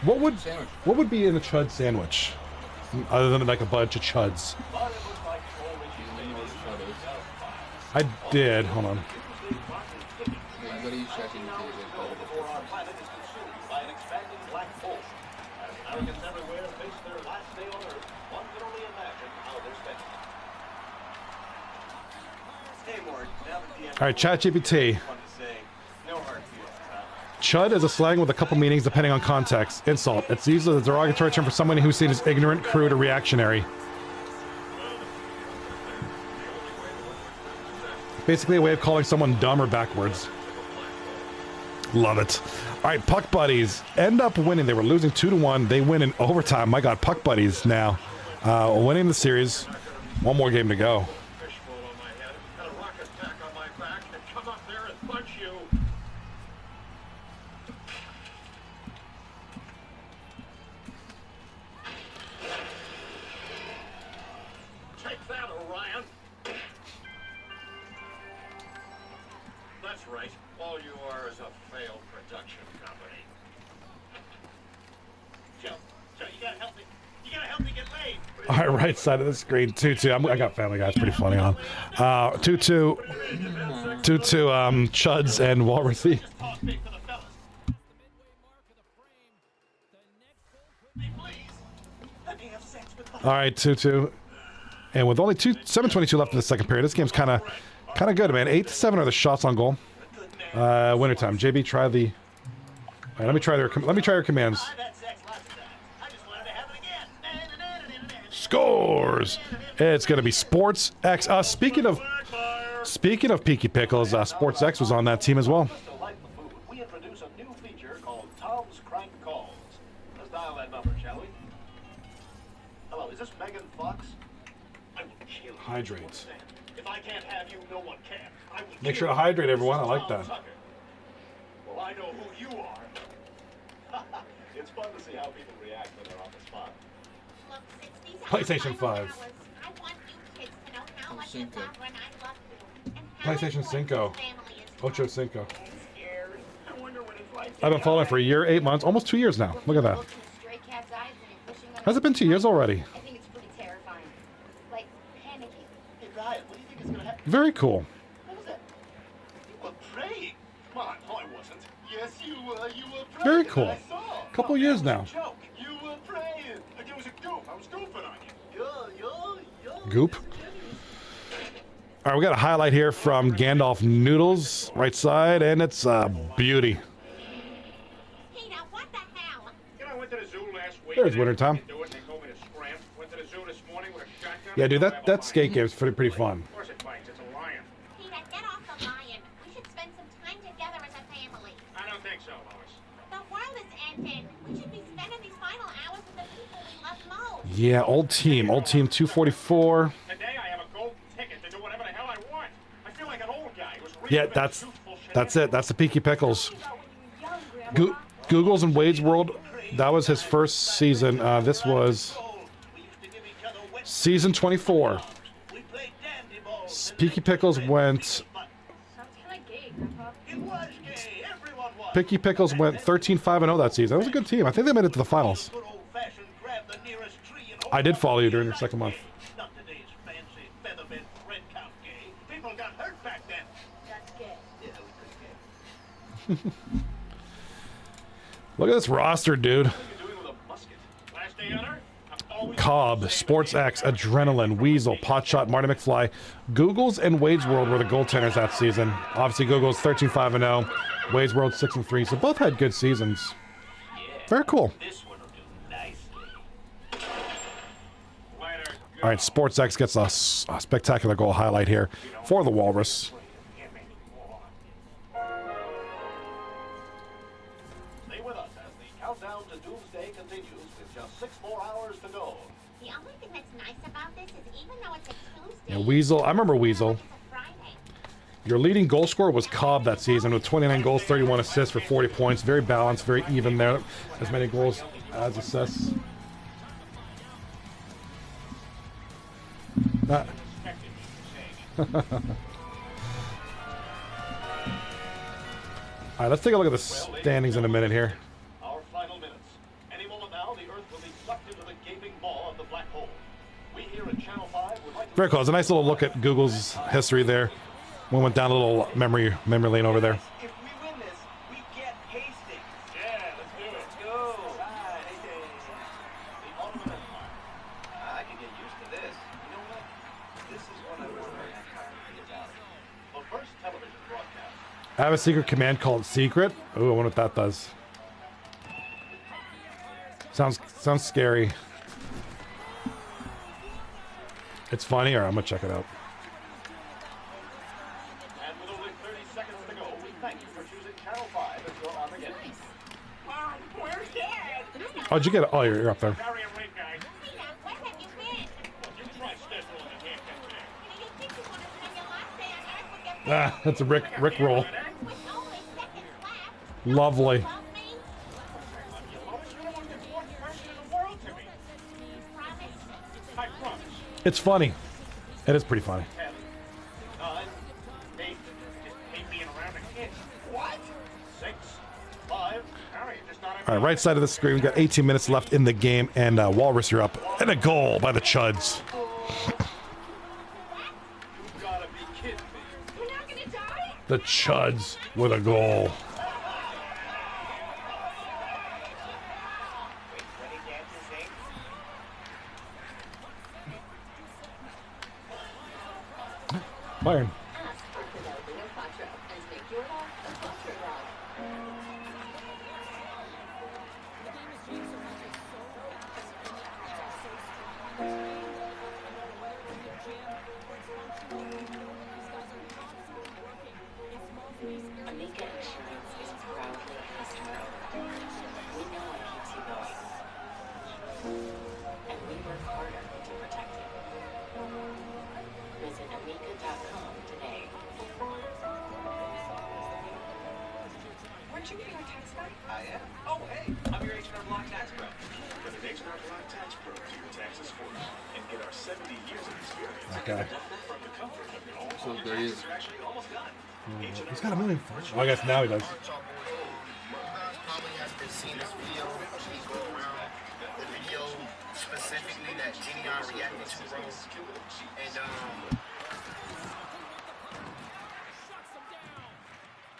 What would be in a Chud Sandwich? Other than like a bunch of Chuds. I did. Hold on. Yeah, you gotta use ChatGPT. Before our planet is consumed by an expanding black hole. As Americans everywhere face their last day on Earth, one can only imagine how they're spent. Hey, Mort. Now that the All right, ChatGPT. fun to say, no hard feelings, huh? Chud is a slang with a couple meanings depending on context. Insult. It's used as a derogatory term for someone who's seen as ignorant, crude, or reactionary. Basically a way of calling someone dumb or backwards. Love it. All right, Puck Buddies end up winning. They were losing 2-1. They win in overtime. My God, Puck Buddies now winning the series. One more game to go. Fishbowl on my head, and a rocket pack on my back, and come up there and punch you. Take that, Orion. That's right. All you are is a my right side of the screen. 2-2. I got Family Guy. It's pretty funny on. 2-2. 2-2. Chuds and Walrussy. All right, 2-2. And with only 7:22 left in the second period, this game's kind of good, man. 8-7 are the shots on goal. Wintertime. JB, try the. All right, let me try your commands. Scores. It's gonna be Sports X. Speaking of Peaky Pickles, Sports X was on that team as well. We introduce a new feature called Tom's Crank Calls. Let's dial that number, shall we? Hello, is this Megan Fox? I will kill you. Hydrate. If I can't have you, no one can. I will Make kill sure to you. hydrate, everyone. I This is like Tom that. Tucker. Well, I know who you are. It's fun to see how people react when they're on the spot. Look, 60s PlayStation final 5. hours. I want you kids to know how much you Cinco. love when I love you. And how PlayStation important 5. family is to Ocho us. Cinco. I'm scared. I wonder what it's like. I've been following for a year, 8 months, almost 2 years now. Look at that. Look in a stray cat's eyes and you're wishing on Has it been 2 years already? I think it's pretty terrifying. Like, panicking. Hey, Ryan, what do you think is going to happen? Very cool. What was that? You were praying. Come on, no, I wasn't. Yes, you were. You were praying. Very cool. I saw. Couple No, years that was now. a joke. You were praying. Like it was a goof. I was goofing on you. Goop. All right, we got a highlight here from Gandalf Noodles, right side, and it's beauty. Hey, now what the hell? You know, I went to the zoo last week. There's and wintertime. they told me to scram. Went to the zoo this morning with a shotgun. Yeah, dude, I don't have a that lion. skate game's pretty fun. Of course it bites. It's a lion. Peter, get off the lion. We should spend some time together as a family. I don't think so, Lois. The world is ending. We should be spending these final hours with the people we love most. Yeah, old team 244. Today I have a golden ticket to do whatever the hell I want. I feel like an old guy who's reading Yeah, about youthful that's it. That's the Peaky Pickles. When you were young, Grandma. Google's in Wade's World. That was his first season. This was season 24. Peaky Pickles went. Sounds kind of gay, Grandpa. It was gay. Everyone was. Picky Pickles went 13-5-0 that season. That was a good team. I think they made it to the finals. Good old-fashioned grab the nearest tree and I did follow you during your second month. Not today's fancy feather-bed red count gay. People got hurt back then. That's gay. Yeah, we could gay. Look at this roster, dude. What are you doing with a musket? Last day on Earth? I'm always Cobb, Sports X, Adrenaline, Weasel, Potshot, Marty McFly. Google's and Wade's World were the goaltenders that season. Obviously, Google's 13-5-0. Wade's World 6-3. So both had good seasons. Very cool. This one will do nicely. Later. All right, Sports X gets a spectacular goal highlight here for the Walrus. Stay with us as the countdown to doomsday continues with just 6 more hours to go. The only thing that's nice about this is even though it's a Tuesday, Yeah, Weasel. I remember Weasel. it's a Friday. Your leading goal scorer was Cobb that season with 29 goals, 31 assists for 40 points. Very balanced, very even there. As many goals as assists. All right, let's take a look at the standings in a minute here. Our final minutes. Any moment now, the Earth will be sucked into the gaping maw of the black hole. We here at Channel 5 would like to... Very cool. It's a nice little look at Google's history there. We went down a little memory lane over there. If we win this, we get Hastings. Yeah, let's do it. Let's go. Right. The Ottoman Empire. I can get used to this. You know what? This is what I want our empire to be about. The first television broadcast. I have a secret command called Secret. Ooh, I wonder what that does. Sounds scary. It's funny, or I'm gonna check it out. And with only 30 seconds to go, we thank you for choosing Channel 5 as your Armageddon. Mom, where's Dad? Oh, did you get it? Oh, you're up there. Sorry I'm late, guys. Peter, where have you been? You try scheduling a haircut today. Peter, you think you want to spend your last day on Earth with your Ah, that's a Rick roll. with only seconds left? Lovely. Love me? Lois, you're the one that's more person in the world to me. Promise? I promise. It's funny. It is pretty funny. 10, 9, 8, Just hate being around a kid. what? 6, 5, All right, right side of the screen. We got 18 minutes left in the game, and Walrus, you're up. And a goal by the Chuds. The Chuds with a goal. Bayern. So there he is. He's got a million. Oh, I guess now he does. Probably has been seeing this video. He go around the video specifically that Jenny reacted to, bro. And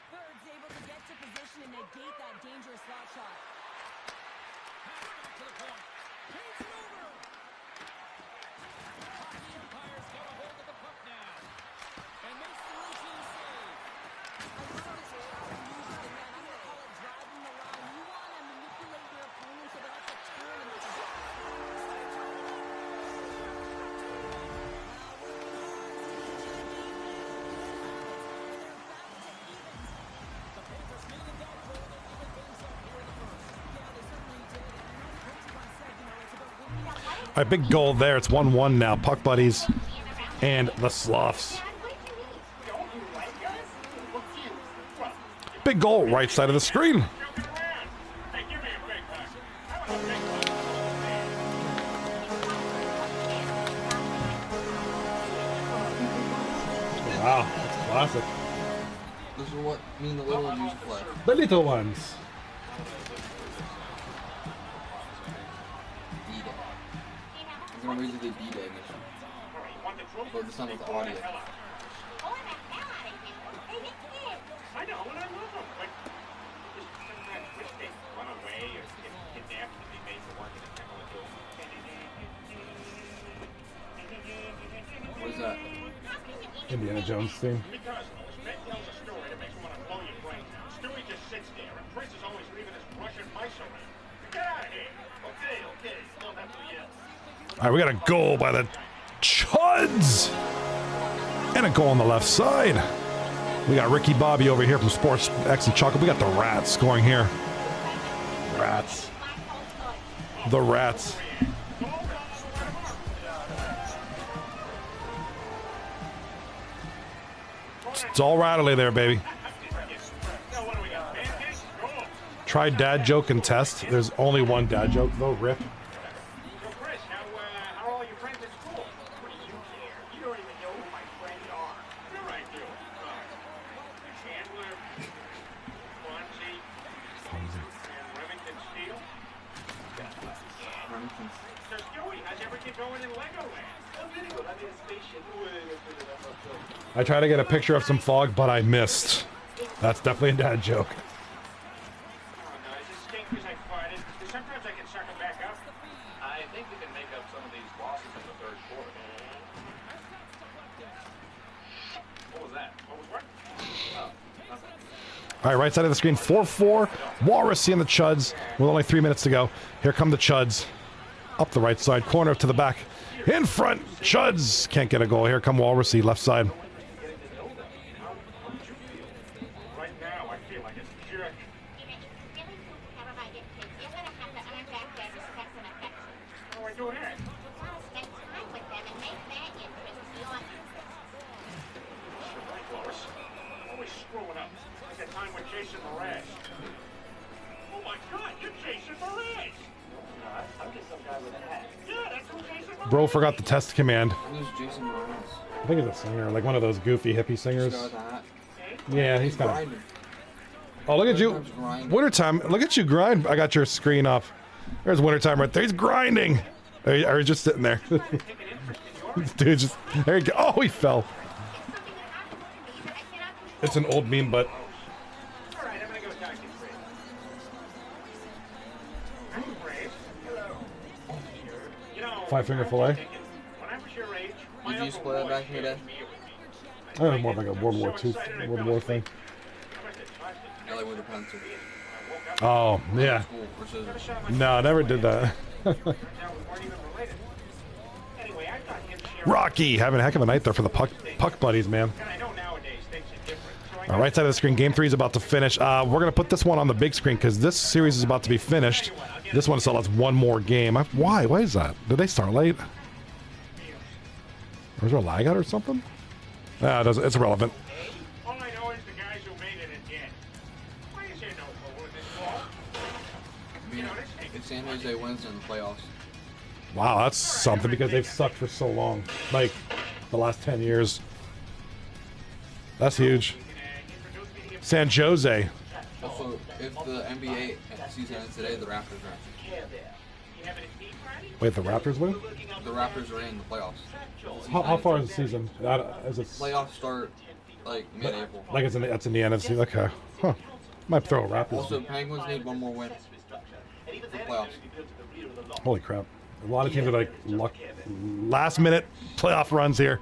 Bird's able to get to position and negate that dangerous slot shot. To the point. Paints it over. Hockey Empire's got a hold of the puck now. And makes the routine save. I love this power movement, and man, I'm going to call it driving the line. You want to manipulate your opponent so they have to turn and All right, big goal there. It's 1-1 now. Puck buddies and the Sloths. Big goal, right side of the screen. Wow, that's classic. This is what me and the little ones used to play. The little ones. D-Day. I'm gonna read you the D-Day mission. But this time with audio. I know, and I love them. But just sometimes wish they'd run away or get kidnapped and be made to work in a chemical. What is that? Indiana Jones theme. Because Ben tells a story that makes you want to blow your brains out. Stewie just sits there, and Prince is always leaving his Russian mice around. Get out of here. Okay. Don't have to yell. All right, we got a goal by the Chuds. And a goal on the left side. We got Ricky Bobby over here from Sports X and Chocolate. We got the Rats scoring here. Rats. The Rats. It's all rattly there, baby. Try dad joke and test. There's only one dad joke, though. Rip. So, Chris, how are all your friends at school? What do you care? You don't even know who my friends are. Sure I do. Chandler, Fonzie, and Remington Steele. Remington. So, Stewie, how's everything going in Legoland? Oh, really good. I made a spaceship. I tried to get a picture of some fog, but I missed. That's definitely a dad joke. Sometimes I can suck them back up. I think we can make up some of these losses in the third quarter. What was that? What was what? Oh, nothing. All right, right side of the screen, 4-4. Walrussy and the Chuds with only 3 minutes to go. Here come the Chuds. Up the right side, corner to the back. In front, Chuds. Can't get a goal. Here come Walrussy, left side. Right now, I feel like it's jerk. How do I do that? Lois. Always screwing up. Like that time with Jason Mraz. Oh my God, you're Jason Mraz! I'm just some guy with a hat. Yeah, that's who Jason Mraz. Bro forgot the test command. Who's Jason Mraz? I think he's a singer, like one of those goofy hippie singers. This guy with the hat. Yeah, he's kind of. Grinding. Oh, look at you. Wintertime's grind. Wintertime. Look at you grind. I got your screen up. There's Wintertime right there. He's grinding. Or he's just sitting there. Dude, just there you go. Oh, he fell. It's an old meme, but All right, I'm gonna go talk to Fred. I'm Fred. Hello. You know, Five-finger fillet. when I was your age, my Did you Uncle play that Roy back in the day? shared a meal with me. I don't know, more like a World War II, World War thing. I like Winter Pants too. Oh, yeah. School versus No, I never did that. Rocky having a heck of a night there for the puck buddies, man. All right, right side of the screen. Game 3 is about to finish. We're gonna put this one on the big screen because this series is about to be finished. This one still has one more game. Why? Why is that? Did they start late? Was there a lag out or something? Ah, it doesn't. It's irrelevant. All I know is the guys who made it again. Why is there no goal in this ball? You know, this thing if San Jose wins in the playoffs. Wow, that's something because they've sucked for so long, like the last 10 years. That's huge. San Jose. Also, if the NBA season ends today, the Raptors are in. Wait, the Raptors win? The Raptors are in the playoffs. How far is the season? Is it Playoffs start like mid-April. like that's in the NFC? Okay. Huh. Might throw a Raptors. Also, Penguins need one more win for playoffs. Holy crap. A lot of teams are like last minute playoff runs here.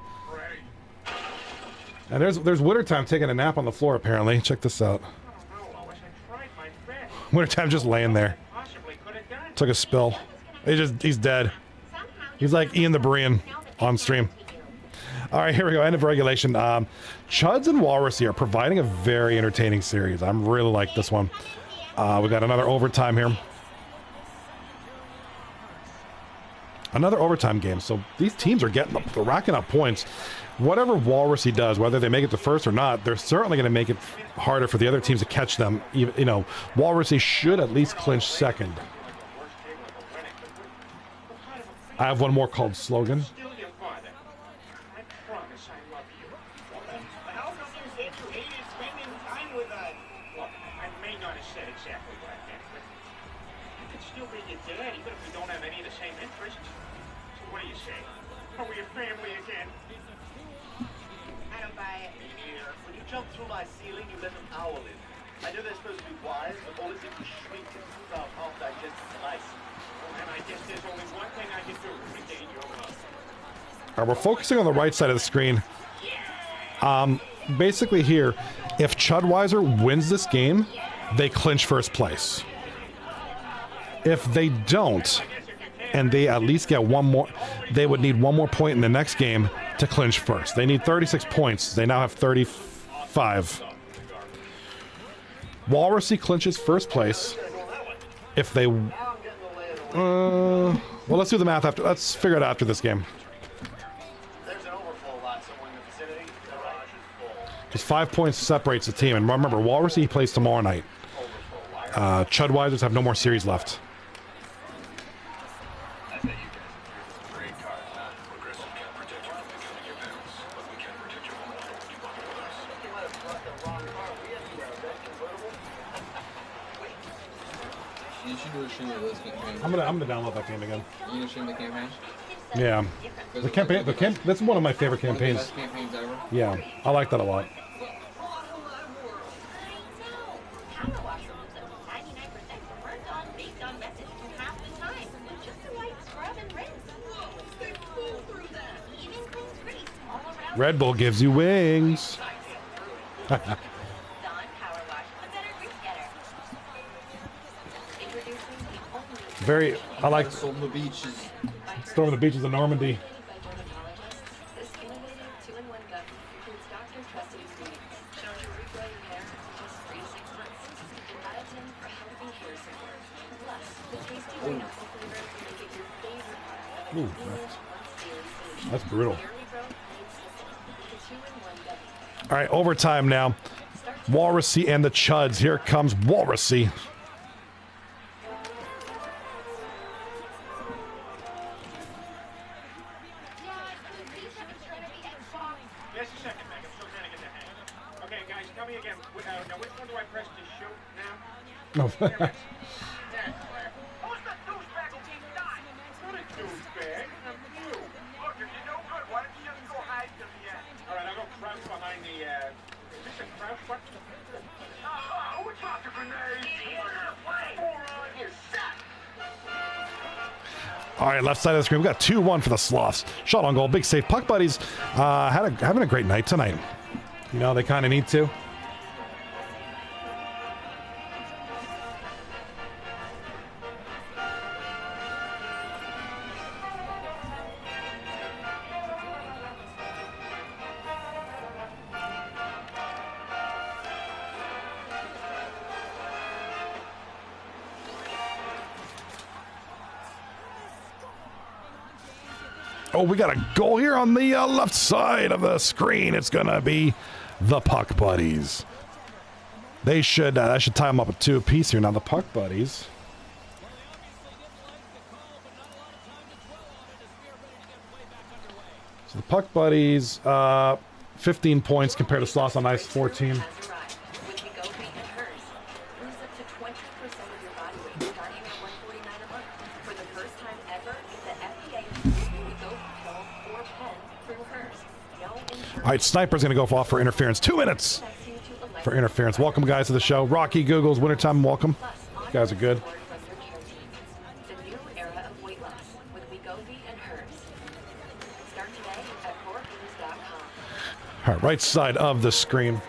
And there's Wintertime taking a nap on the floor apparently. Check this out. Wintertime just laying there. Took a spill. He's dead. He's like Ian the Berean on stream. All right, here we go. End of regulation. Chuds and Walrussy are providing a very entertaining series. I'm really like this one. We got another overtime here. Another overtime game. So these teams are they're racking up points. Whatever Walrussy does, whether they make it to first or not, they're certainly going to make it harder for the other teams to catch them. You know, Walrussy should at least clinch second. I have one more called Slogan. I know they're supposed to be wise, but all it did was shrink and smooth out half-digested slice. And I guess there's only one thing I can do to regain your love. All right, we're focusing on the right side of the screen. Basically here, if Chudweiser wins this game, they clinch first place. If they don't, and they at least get one more, they would need one more point in the next game to clinch first. They need 36 points. They now have 35. Walrussy clinches first place if they well, let's do the math after. Let's figure it out after this game. There's an overflow lot somewhere in the vicinity. The garage is full. Because 5 points separates the team. And remember, Walrussy plays tomorrow night. Chudweisers have no more series left. I bet you guys are great cars, huh? Progressive can protect you from becoming your parents, but we can protect you from all you want with us. You might have brought the wrong car. We had to wear a red convertible. You should do a stream of this campaign. I'm gonna download that game again. You gonna stream the campaign? Yeah. The campaign. That's one of my favorite One of the campaigns. best campaigns ever. Yeah, I like that a lot. Power wash removes up to 99% from burnt on, baked on message in half the time. With just the right scrub and rinse. They pull through that. Even cleans grease all around. Red Bull gives you wings. Dawn Power Wash, the better grease getter. Introducing the only Very. I like Storm the Beach is Storm the Beaches of Normandy. by dermatologists. This innovative 2-in-1 gummy includes doctor-trusted ingredients. Shown to regrow your hair in just 3 to 6 months. And biotin for healthy hair support. Plus, the tasty whimsical flavors will make it your favorite product. Ooh, English once daily solution. that's brutal. Hair regrow needs listen with the 2-in-1 gummy. All right, overtime now. Walrussy and the Chuds. Here comes Walrussy. Just a second, Meg. I'm still trying to get the hang. Okay, guys, tell me again. Now, which one do I press to shoot? Oh. Who's the douchebag who keeps dying? Not a douchebag. I'm you. Look, if you're no good, why don't you just go hide till the end? All right, I'll go crouch behind the, is this a crouch button? Who dropped a grenade? Moron, you're set. All right, left side of the screen. We got 2-1 for the Sloths. Shot on goal, big save. Puck buddies having a great night tonight. You know, they kind of need to. Oh, we got a goal here on the left side of the screen. It's going to be the Puck Buddies. They should, that should tie them up at 2 apiece here. Now the Puck Buddies. So the Puck Buddies, 15 points compared to Sloths on ice, 14. All right, Sniper's going to go off for interference. 2 minutes for interference. Welcome, guys, to the show. Rocky, Googles, Wintertime, welcome. You guys are good. All right, right side of the screen.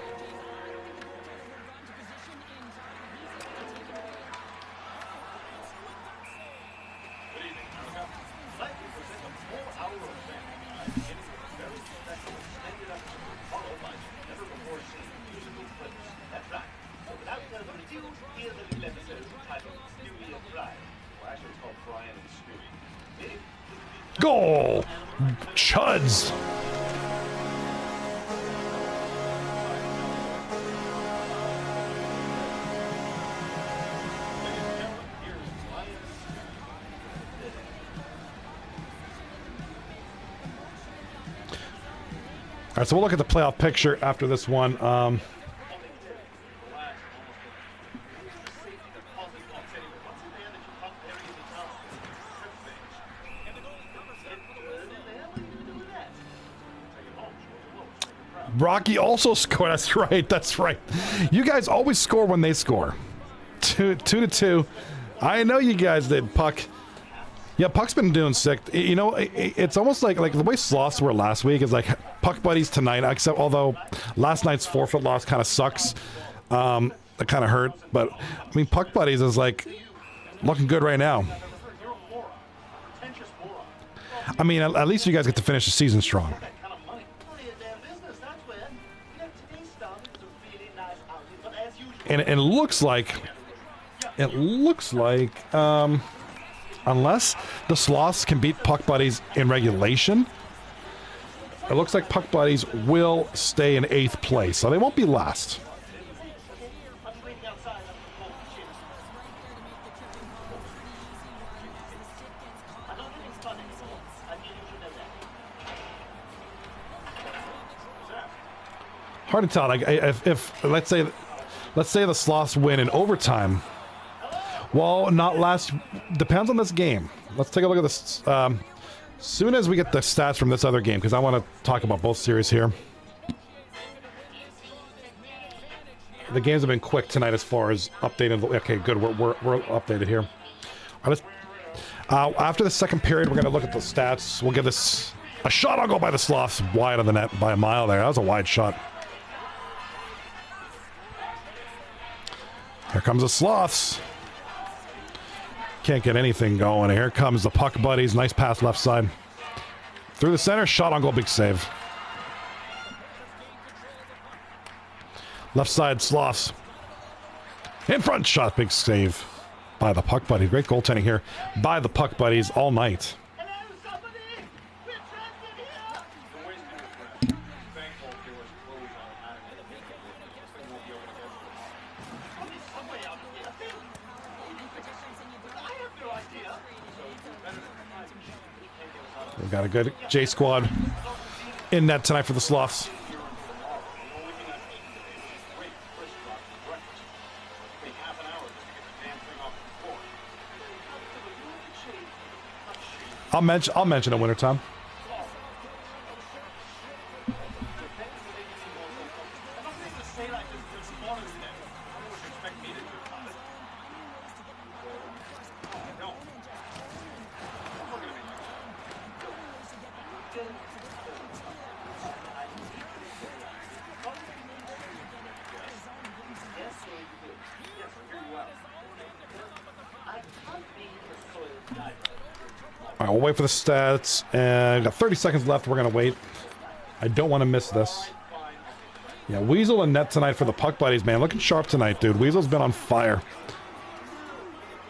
Goal! Chuds! All right, so we'll look at the playoff picture after this one. Rocky also scored. That's right. That's right. You guys always score when they score. 2-2. I know you guys did. Puck. Yeah, Puck's been doing sick. You know, it's almost like the way Sloths were last week is like Puck buddies tonight. Except although last night's forfeit loss kind of sucks. It kind of hurt. But I mean, Puck buddies is like looking good right now. I mean, at least you guys get to finish the season strong. And it looks like, unless the Sloths can beat Puck Buddies in regulation, it looks like Puck Buddies will stay in 8th place, so they won't be last. Hard to tell. Like if let's say the Sloths win in overtime. Well, not last. Depends on this game. Let's take a look at this. Soon as we get the stats from this other game, because I want to talk about both series here. The games have been quick tonight as far as updating. Okay, good. We're updated here. All right, after the second period, we're going to look at the stats. We'll give this a shot. I'll go by the Sloths wide of the net by a mile there. That was a wide shot. Here comes the Sloths. Can't get anything going. Here comes the Puck Buddies. Nice pass left side. Through the center. Shot on goal. Big save. Left side Sloths. In front shot. Big save by the Puck Buddies. Great goaltending here by the Puck Buddies all night. We've got a good J squad in net tonight for the Sloths. I'll mention it wintertime. All right, we'll wait for the stats, and got 30 seconds left. We're gonna wait. I don't want to miss this. Yeah, Weasel and Net tonight for the Puck Buddies, man. Looking sharp tonight, dude. Weasel's been on fire.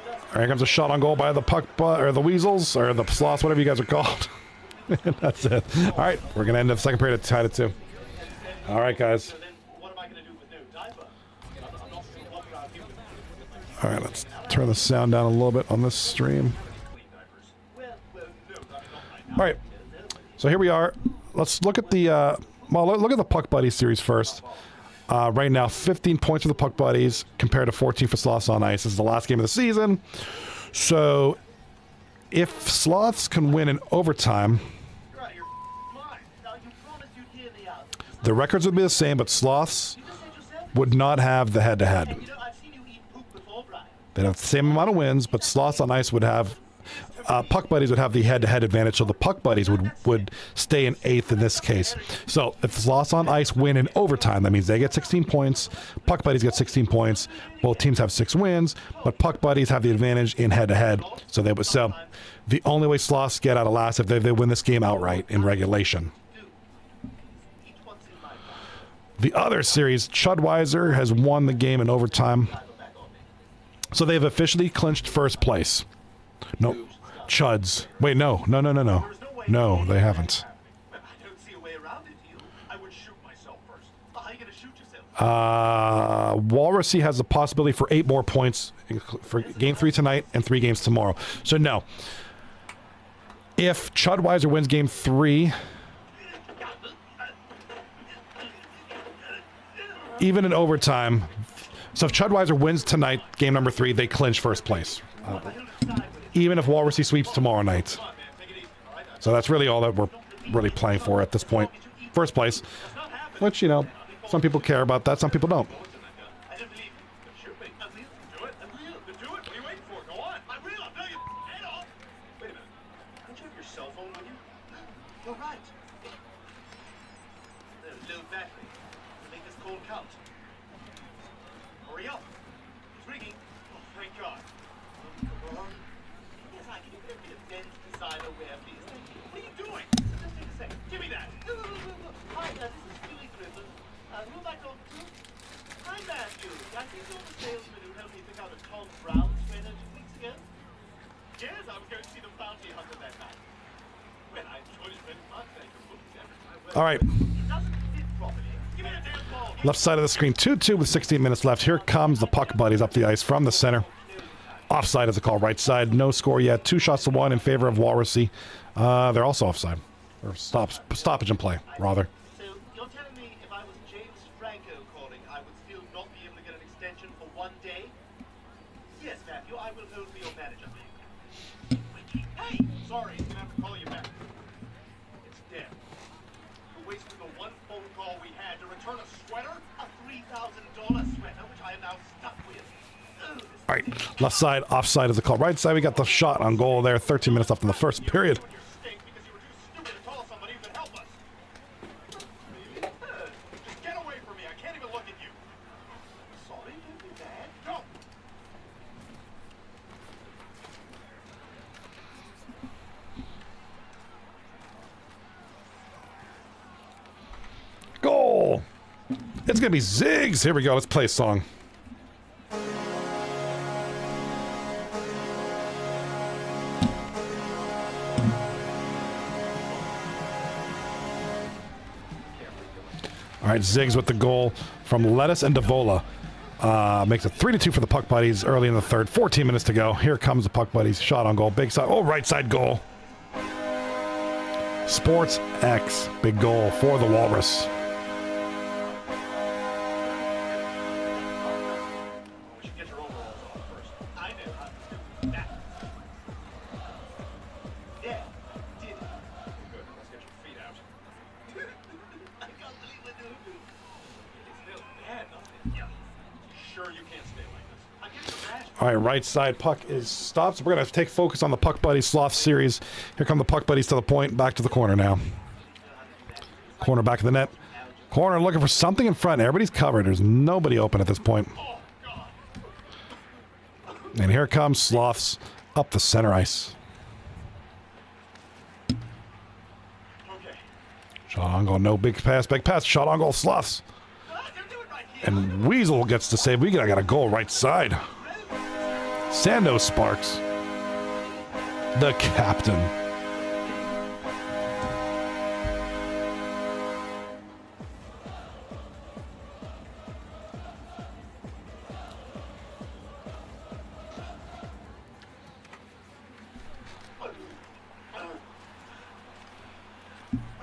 All right, here comes a shot on goal by the or the Weasels, or the Sloths, whatever you guys are called. That's it. All right, we're gonna end the second period tied at 2. All right, guys. All right, let's turn the sound down a little bit on this stream. All right, so here we are. Let's look at the look at the Puck Buddies series first. Right now, 15 points for the Puck Buddies compared to 14 for Sloths on ice. This is the last game of the season. So, if Sloths can win in overtime, the records would be the same, but Sloths would not have the head-to-head. They'd have the same amount of wins, but Sloths on ice would have Puck Buddies would have the head-to-head advantage, so the Puck Buddies would stay in 8th in this case. So if Sloths on ice win in overtime, that means they get 16 points, Puck Buddies get 16 points, both teams have 6 wins, but Puck Buddies have the advantage in head-to-head. So the only way Sloths get out of last if they win this game outright in regulation. The other series, Chudweiser has won the game in overtime. So they've officially clinched first place. No, Chuds. Wait, no. No, they haven't. Walrussy has the possibility for 8 more points for game 3 tonight and 3 games tomorrow. So no. If Chudweiser wins game 3, even in overtime, so if Chudweiser wins tonight, game number 3, they clinch first place. Even if Walrussy sweeps tomorrow night. So that's really all that we're really playing for at this point. First place. Which, you know, some people care about that, some people don't. All right. Left side of the screen, 2-2 with 16 minutes left. Here comes the Puck Buddies up the ice from the center. Offside is a call, right side. No score yet. 2 shots to 1 in favor of Walrussy. They're also offside. Or stoppage in play, rather. So you're telling me if I was James Franco calling, I would still not be able to get an extension for 1 day? Yes, Matthew, I will hold for your manager. Hey! Sorry, I'm gonna have to call you back. It's dead. We wasted the 1 phone call we had to return a sweater, a $3,000 sweater, which I am now stuck with. All right, left side, offside is a call. Right side, we got the shot on goal there. 13 minutes left in the first period. Goal! It's gonna be Ziggs. Here we go. Let's play a song. All right, Ziggs with the goal from Lettuce and Davola. Makes it 3-2 for the Puck Buddies early in the third. 14 minutes to go. Here comes the Puck Buddies. Shot on goal. Big side. Oh, right side goal. Sports X. Big goal for the Walrus. Yeah. All right, right side puck is stopped. So we're going to take focus on the Puck Buddies Sloths series. Here come the Puck Buddies to the point. Back to the corner now. Corner back of the net. Corner looking for something in front. Everybody's covered. There's nobody open at this point. And here comes Sloths up the center ice. Shot on goal. No big pass. Big pass. Shot on goal. Sloths. And Weasel gets to save. We got a goal right side. Sando Sparks, the captain.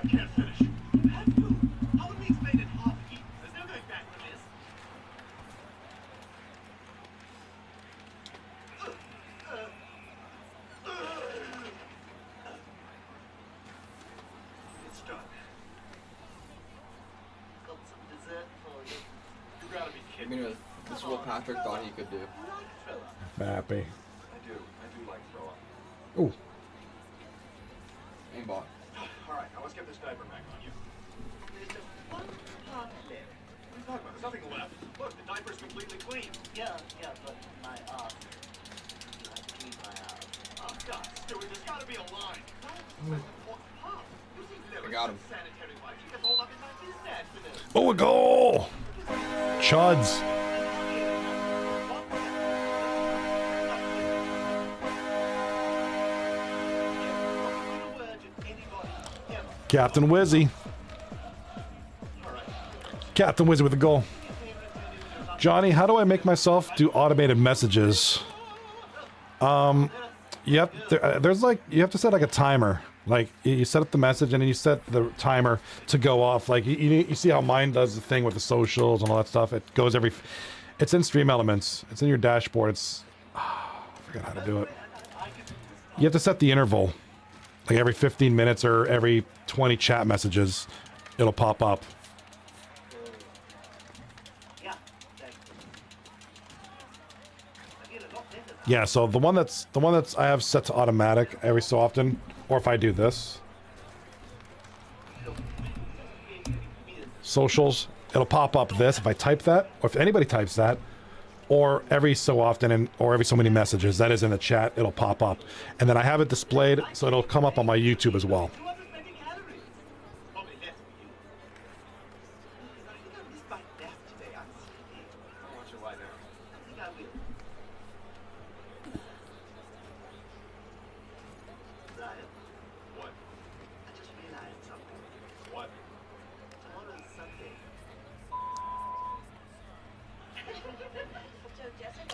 I can't finish. How the meat's made it half eaten. There's no going back from this. It's done. Got some dessert for you. You gotta be I kidding. mean, this is what Patrick thought he could do. Happy. I do like throw up. Ooh. Aimbot. All right, now let's get this diaper back on you. There's just one part left. What are you talking about? There's nothing left. Look, the diaper's completely clean. Yeah, but my ass. I clean my ass. Oh, God, Stuart, there's got to be a line. I got him. Sanitary wipes. You get all up in my business with it. Oh, a goal! Chuds. Captain Wizzy. Captain Wizzy with the goal. Johnny, how do I make myself do automated messages? Yep, there's like, you have to set like a timer. Like, you set up the message and then you set the timer to go off. Like, you see how mine does the thing with the socials and all that stuff. It goes every, it's in Stream Elements. It's in your dashboard. It's, I forgot how to do it. You have to set the interval. Like every 15 minutes or every 20 chat messages, it'll pop up. Yeah, so the one that's I have set to automatic every so often, or if I do this. Socials, it'll pop up this if I type that, or if anybody types that, or every so often or every so many messages that is in the chat, it'll pop up. And then I have it displayed so it'll come up on my YouTube as well.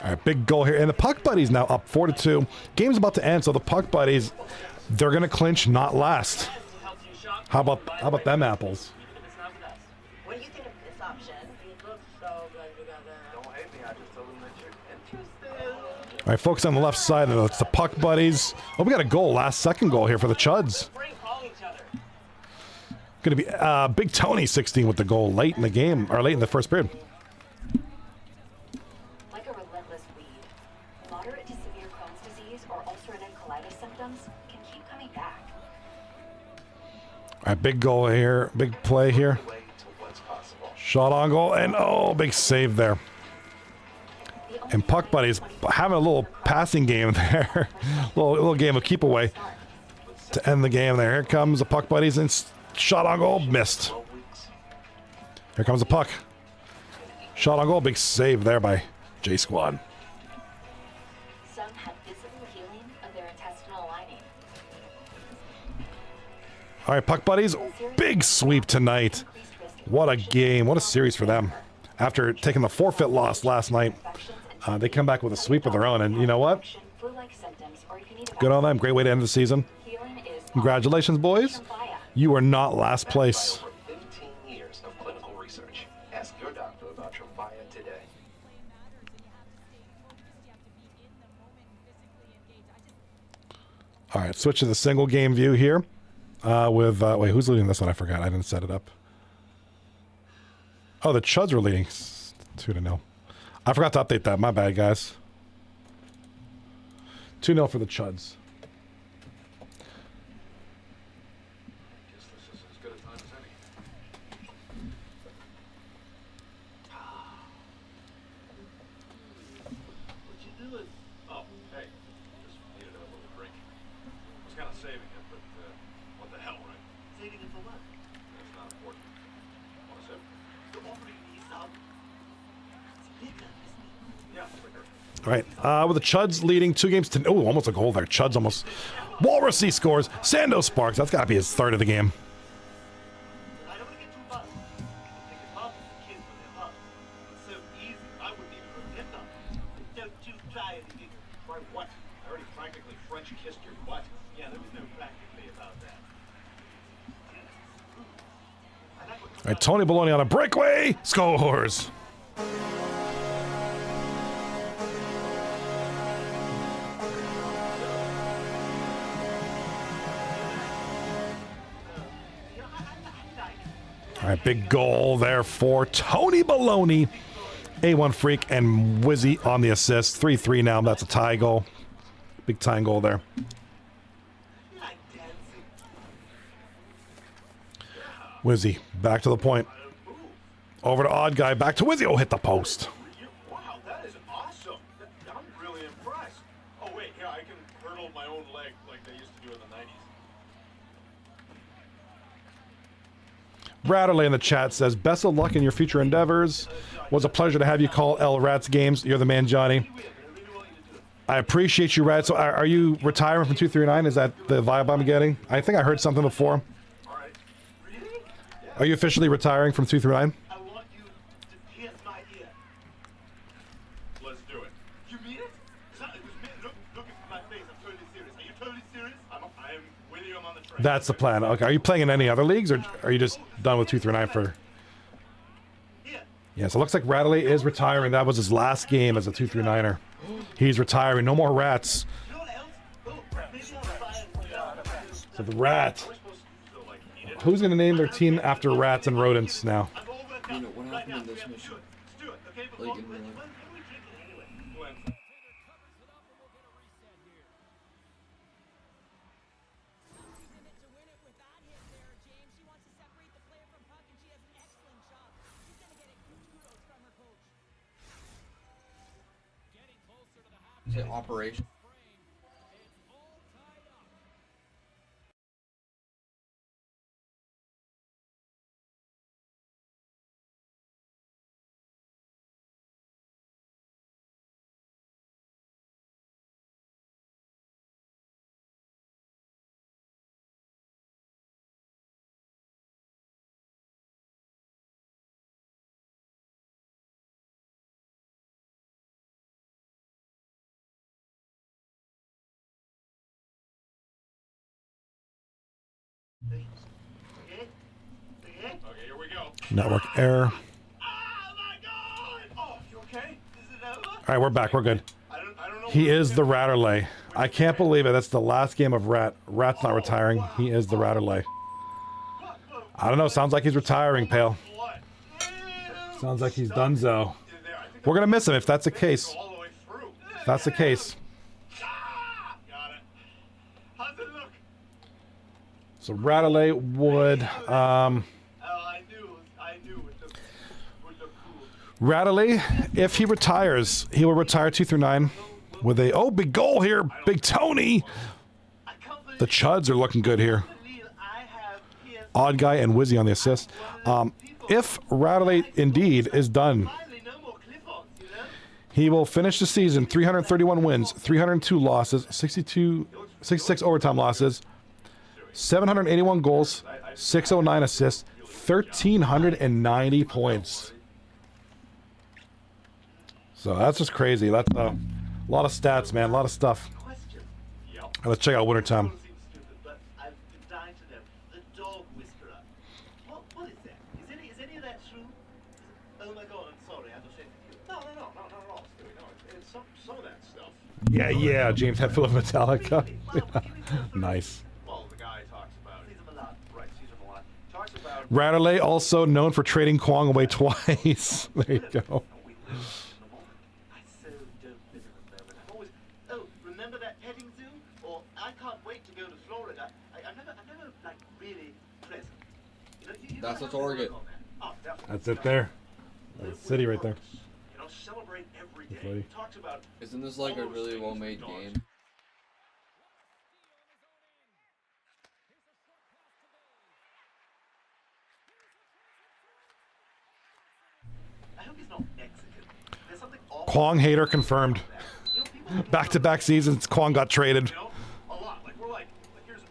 All right, big goal here. And the Puck Buddies now up 4-2. Game's about to end, so the Puck Buddies, they're going to clinch, not last. How about them apples? What do you think of this option? It looks so good together. Don't hate me, I just told them that you're interested. All right, focus on the left side. It's the Puck Buddies. Oh, we got a goal. Second goal here for the Chuds. Going to be Big Tony 16 with the goal late in the game, or late in the first period. Like a relentless weed, moderate to severe Crohn's disease or ulcerative colitis symptoms can keep coming back. All right, big goal here. Big play here. Shot on goal, and oh, big save there. And Puck Buddies having a little passing game there. little game of keep away to end the game there. Here comes the Puck Buddies, and shot on goal, missed. Here comes the puck. Shot on goal, big save there by J Squad. Some have visible healing of their intestinal lining. All right, Puck Buddies, big sweep tonight. What a game, what a series for them. After taking the forfeit loss last night, they come back with a sweep of their own, and you know what? Good on them, great way to end the season. Congratulations, boys. You are not last place. 15 years of clinical research. Ask your doctor about Tremfya today. All right, switch to the single game view here. With wait, who's leading this one? I forgot. I didn't set it up. Oh, the Chuds were leading 2-0. I forgot to update that. My bad, guys. 2-0 for the Chuds. Guess this is as good a time as any. What you doing? Oh, hey, just needed a little drink. Was kind of saving it, but what the hell, right? Saving it for what? That's not important. Want a sip? You're offering me some. It's liquor, isn't it? Yeah, liquor. All right, with the Chuds leading 2 games to... Oh, almost a goal there. Chuds almost... Walrussy scores. Sando sparks. That's got to be his third of the game. I don't want to get too buzzed. Take it off the kids when they're up. It's so easy, I wouldn't even remember. Don't you try anything. Try what? I already practically French kissed your butt. Yeah, there was no practically about that. All right, Tony Baloney on a breakaway. Scores. All right, big goal there for Tony Baloney. A1 Freak and Wizzy on the assist. 3-3 now. That's a tie goal. Big tying goal there. Wizzy, back to the point. Over to Odd Guy. Back to Wizzy. Oh, hit the post. Wow, that is awesome. I'm really impressed. Oh, wait, yeah, I can hurdle my own leg like they used to do in the 90s. Ratterley in the chat says, best of luck in your future endeavors. Was a pleasure to have you call L Rats games. You're the man, Johnny. I appreciate you, Rat. So are you retiring from 239? Is that the vibe I'm getting? I think I heard something before. Are you officially retiring from 239? I want you to pierce my ear. Let's do it. You mean it? It was me. Look at my face. I'm totally serious. Are you totally serious? I'm with you. I'm on the train. That's the plan. Okay. Are you playing in any other leagues, or are you just done with 239 for... Yeah, so it looks like Rattley is retiring. That was his last game as a 239er. He's retiring. No more Rats. So the Rat. Who's going to name their team after rats and rodents now? You know, what happened in this mission? Like in real life? Is it Operation? Okay, here we go. Network error. Oh, you okay? Is it over? All right, we're back. We're good. I don't know. He is the Ratterley. I can't believe it. That's the last game of Rat. Rat's not retiring. He is the Ratterley. I don't know. Sounds like he's retiring, Pale. Sounds like he's donezo. We're going to miss him if that's the case. If that's the case. Got it. How's it look? So Rattley would... Oh, I knew it would look cool. Rattley, if he retires, he will retire 239 with a... Oh, big goal here. Big Tony. The Chuds are looking good here. Odd Guy and Wizzy on the assist. If Rattley indeed is done, he will finish the season 331 wins, 302 losses, 66 overtime losses, 781 goals, 609 assists, 1,390 points. So that's just crazy. That's a lot of stats, man. A lot of stuff. Let's check out wintertime. Yeah, James Hetfield of Metallica. Nice. Well, the guy talks about Ratterley, also known for trading Kwong away twice. There you go. Oh, remember that petty That's the target. That's it there. That's the city right there. You know, celebrate every That's day. funny. Talks about Isn't this like a really well-made game? I hope he's not Mexican. There's something awful. Kwong hater confirmed. Back-to-back seasons, Kwong got traded. You know, a lot. Like we're like here's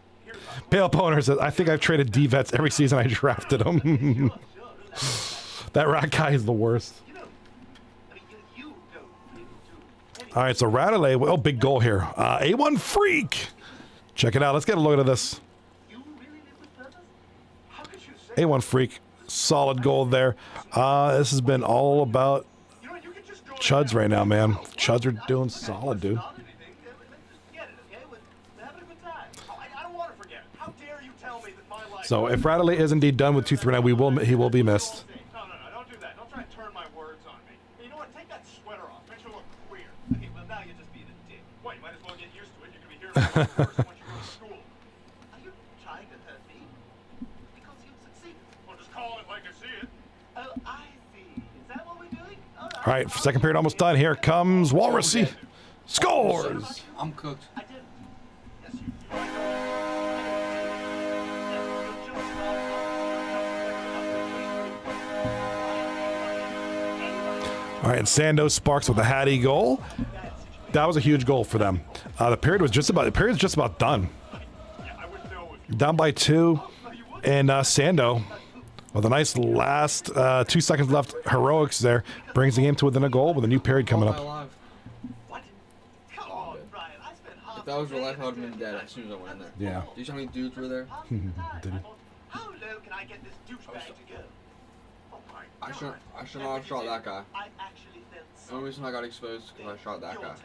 Pale Poner says, I think I've traded D-Vets every season I drafted him. That rat guy is the worst. All right, so Radley, oh, big goal here. A1 Freak. Check it out. Let's get a look at this. A1 Freak. Solid goal there. This has been all about Chuds right now, man. Chuds are doing solid, dude. So if Radley is indeed done with 239, he will be missed. No, don't do that. Don't try to turn my words on me. You know what? Take that sweater off. Makes you look queer. Okay, well now you're just being a dick. What? You might as well get used to it. You're gonna be hearing about this person once you go to school. Are you trying to hurt me? Because you succeeded. Well, just call it like I see it. Oh, I see. Is that what we're doing? All right, second period almost done. Here comes Walrussy. Scores! I'm cooked. I did. Yes, you. All right, Sando Sparks with a Hattie goal. That was a huge goal for them. The period's just about done. Down by 2, and Sando with a nice last 2 seconds left heroics there brings the game to within a goal with a new period coming up. If that was real life, I would have been dead as soon as I went in there. Yeah. Do you see how many dudes were there? Did he? How low can I get this douchebag to go? Oh my I should not have shot that guy. I actually felt The only reason I got exposed is because I shot that guy.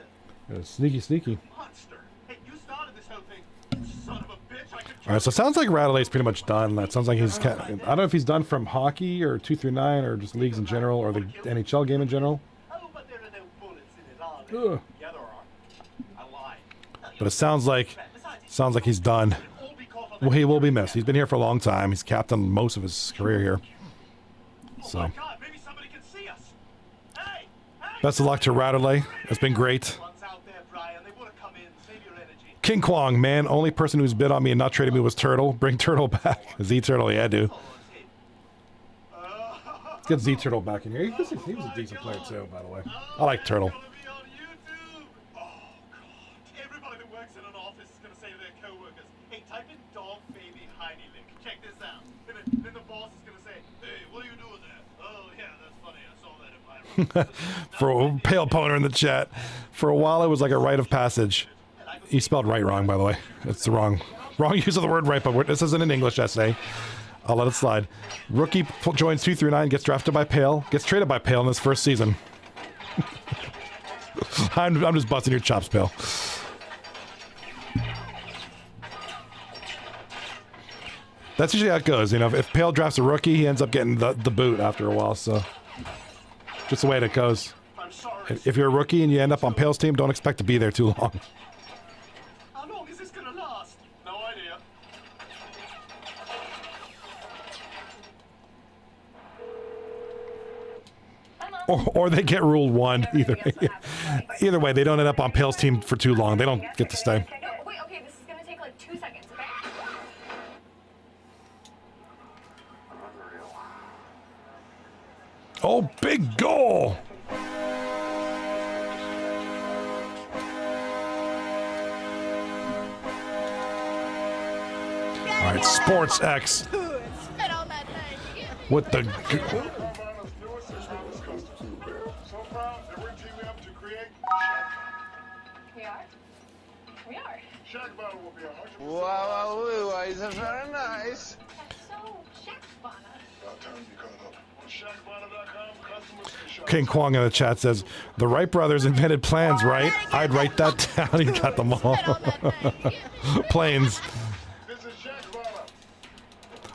Yeah, sneaky. monster. Hey, you started this whole thing. You son of a bitch. I could All right, so it sounds like Radley's pretty much done. That sounds like he's I don't know if he's done from hockey or 239 or just leagues in general or the NHL game in general. Oh, but there are no bullets in it, are Ugh. there? Yeah, there are. I lied. But it sounds like he's done. Well, he will be missed. He's been here for a long time. He's captained most of his career here. So, God, maybe somebody can see us. Hey! best of luck to Radley. It's been great. King Kwong, man, only person who's bid on me and not traded me was Turtle. Bring Turtle back. Z Turtle, yeah, dude. Let's get Z Turtle back in here. He was a decent player too, by the way. I like Turtle. Everybody that works in an office is going to say to their co-workers, hey, type in dog baby Heine link. Check this out. Then the boss is going to say, hey, what are you doing there? Oh, yeah, that's funny. I saw that in my room. For a Pale Poner in the chat. For a while, it was like a rite of passage. He spelled right wrong, by the way. It's the wrong use of the word right, but this isn't an English essay. I'll let it slide. Rookie joins 239, gets drafted by Pale, gets traded by Pale in his first season. I'm just busting your chops, Pale. That's usually how it goes. You know, if Pale drafts a rookie, he ends up getting the boot after a while. So, just the way it goes. If you're a rookie and you end up on Pale's team, don't expect to be there too long. How long is this going to last? No idea. Or they get ruled one. Either way, they don't end up on Pale's team for too long. They don't get to stay. Wait, okay, this is gonna take like 2 seconds, okay? Oh, big goal! All right, Sports X with the. We are. Wow, is very nice. So, King Kwong in the chat says, the Wright brothers invented plans, right? I'd write that down. He got them all. Planes.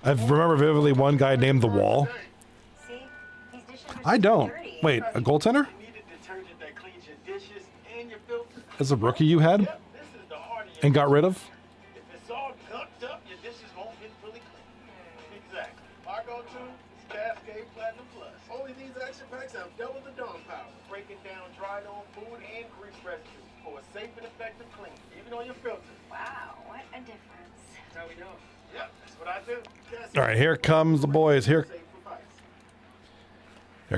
I remember vividly one guy named The Wall. I don't. Wait, a goaltender? As a rookie you had? And got rid of? If it's all hooked up, your dishes won't get fully clean. Exactly. Marco, Next, I've doubled the dawn power, breaking down dried on food and grease residues for a safe and effective clean, even on your filter. Wow, what a difference. That's how we know. Yeah, that's what I do. All right, here comes the boys. Here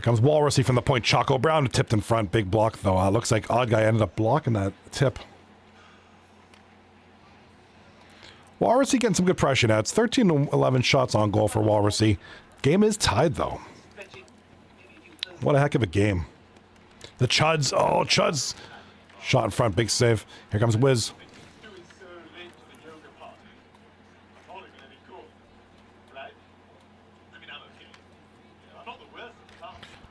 comes Walrussy from the point. Chaco Brown tipped in front. Big block, though. Looks like Odd Guy ended up blocking that tip. Walrussy getting some good pressure now. It's 13 to 11 shots on goal for Walrussy. Game is tied, though. What a heck of a game. The Chuds. Oh, Chuds. Shot in front. Big save. Here comes Wiz.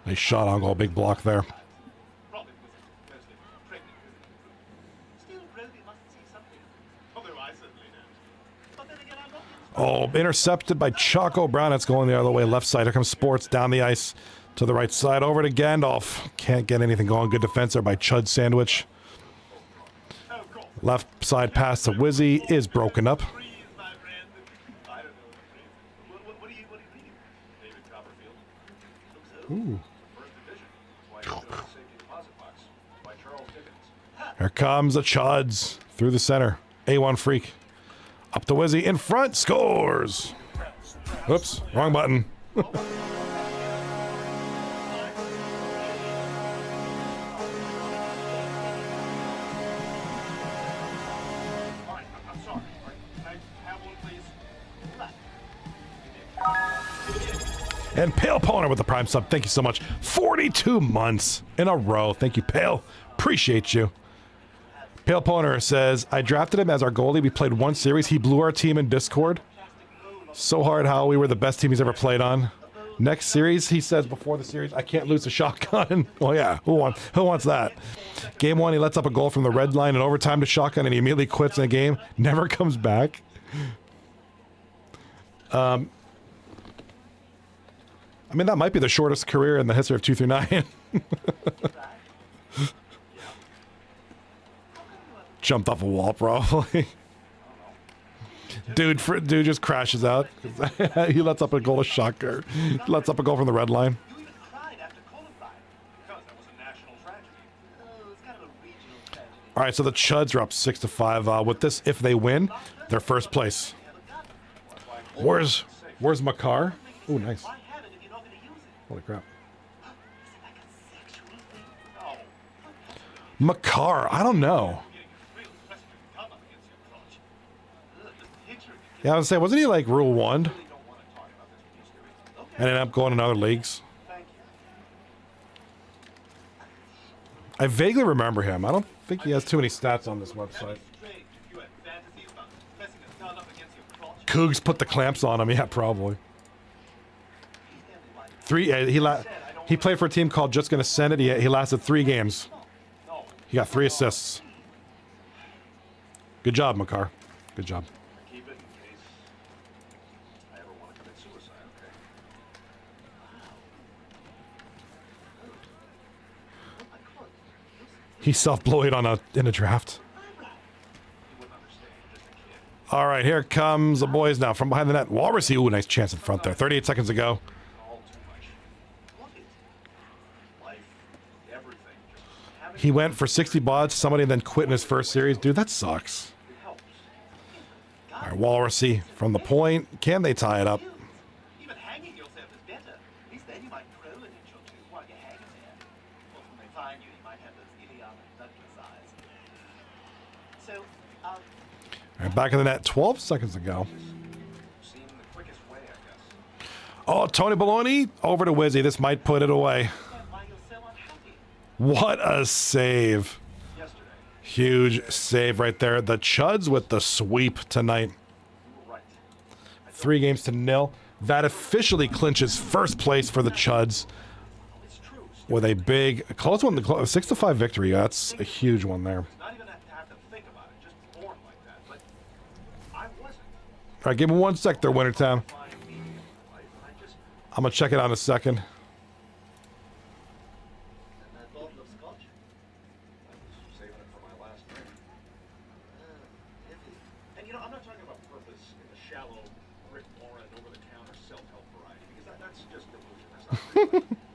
Nice shot on goal. Big block there. Oh, intercepted by Chaco Brown. It's going the other way. Left side. Here comes Sports down the ice to the right side. Over to Gandalf. Can't get anything going. Good defense there by Chud Sandwich. Left side pass to Wizzy is broken up. Ooh. Here comes the Chuds through the center. A1 freak. Up to Wizzy in front. Scores. Oops. Wrong button. And Pale Poner with the prime sub. Thank you so much. 42 months in a row. Thank you, Pale. Appreciate you. Pale Poner says, I drafted him as our goalie. We played one series. He blew our team in Discord. So hard how we were the best team he's ever played on. Next series, he says before the series, I can't lose a shotgun. Well, yeah, who wants that? Game 1, he lets up a goal from the red line in overtime to shotgun, and he immediately quits in the game. Never comes back. I mean, that might be the shortest career in the history of 2 through 9. Jumped off a wall, probably. Dude just crashes out. He lets up a goal to shotgun. Lets up a goal from the red line. All right, so the Chuds are up 6-5. With this, if they win, they're first place. Where's Makar? Oh, nice. Holy crap. Makar, I don't know. Yeah, I was saying, wasn't he like Rule 1? And ended up going in other leagues. I vaguely remember him. I don't think he has too many stats on this website. Cougs put the clamps on him. Yeah, probably. He played for a team called Just Gonna Send It. He lasted 3 games. He got 3 assists. Good job, Makar. Good job. He self-blowed in a draft. All right, here comes the boys now from behind the net. Walrussy, ooh, nice chance in front there. 38 seconds to go. He went for 60 bots. Somebody then quit in his first series. Dude, that sucks. All right, Walrussy from the point. Can they tie it up? Even hanging yourself is better. At least then you might throw an inch or two while you're hanging there. Or when they find you, you might have those idiotic necklace eyes. So, All right, back in the net. 12 seconds to go. Oh, Tony Baloney over to Wizzy. This might put it away. What a save. Huge save right there. The Chuds with the sweep tonight. 3-0. That officially clinches first place for the Chuds with a big, close one, 6-5 victory. That's a huge one there. All right, give me 1 sec there, Wintertown. I'm going to check it out in a second.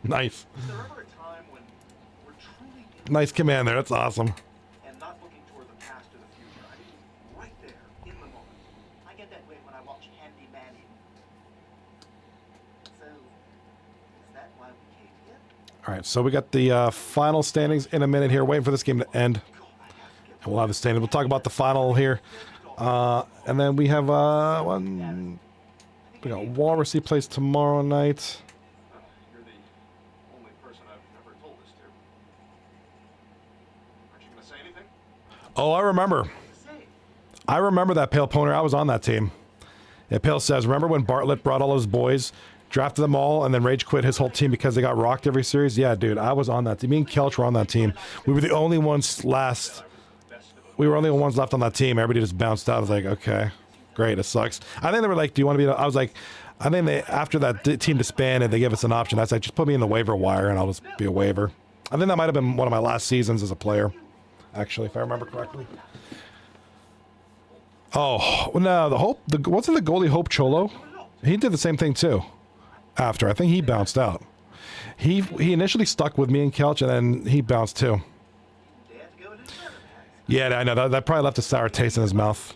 Nice. Is there ever a time when we're truly Nice command there. That's awesome. and not looking toward the past or the future? I mean, right there, in the moment. I get that way when I watch Handy Manny. So, is that why we came here? All right, so we got the final standings in a minute here. Waiting for this game to end. And we'll have the standings. We'll talk about the final here. And then we have one. We got Walrussy plays tomorrow night. You're the only person I've ever told this to. Aren't you going to say anything? Oh, I remember. I remember that, Pale Poner. I was on that team. Yeah, Pale says, remember when Bartlett brought all those boys, drafted them all, and then rage quit his whole team because they got rocked every series? Yeah, dude, I was on that team. Me and Kelch were on that team. We were the only ones last. We were only the ones left on that team. Everybody just bounced out. I was like, okay, great. It sucks. I think they were like, do you want to be? I was like, I think they, after that team disbanded, they gave us an option. I was like, just put me in the waiver wire and I'll just be a waiver. I think that might have been one of my last seasons as a player, actually, if I remember correctly. Oh, no, wasn't the goalie Hope Cholo? He did the same thing too. After, I think he bounced out. He initially stuck with me and Kelch, and then he bounced too. Yeah, I know. That probably left a sour taste in his mouth.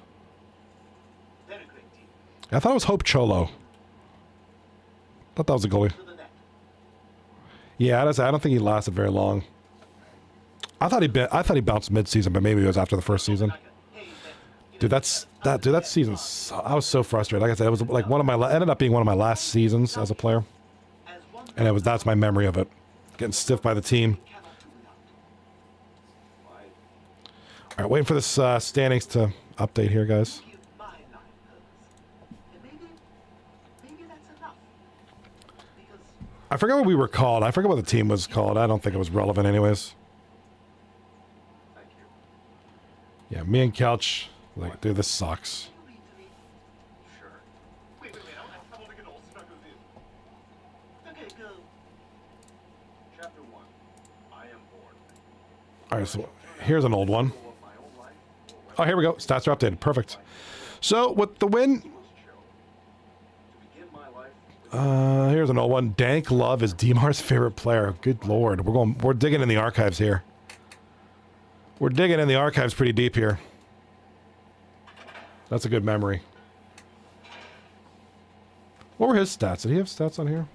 I thought it was Hope Cholo. Thought that was a goalie. Yeah, I don't think he lasted very long. I thought he bounced mid-season, but maybe it was after the first season. Dude, that season, I was so frustrated. Like I said, it was like ended up being one of my last seasons as a player. And that's my memory of it. Getting stiffed by the team. All right, waiting for this standings to update here, guys. I forgot what we were called. I forgot what the team was called. I don't think it was relevant anyways. Yeah, me and Couch, like, dude, this sucks. All right, so here's an old one. Oh, here we go. Stats are updated. Perfect. So with the win, here's an old one. Dank Love is Demar's favorite player. Good lord, we're digging in the archives here. We're digging in the archives pretty deep here. That's a good memory. What were his stats? Did he have stats on here?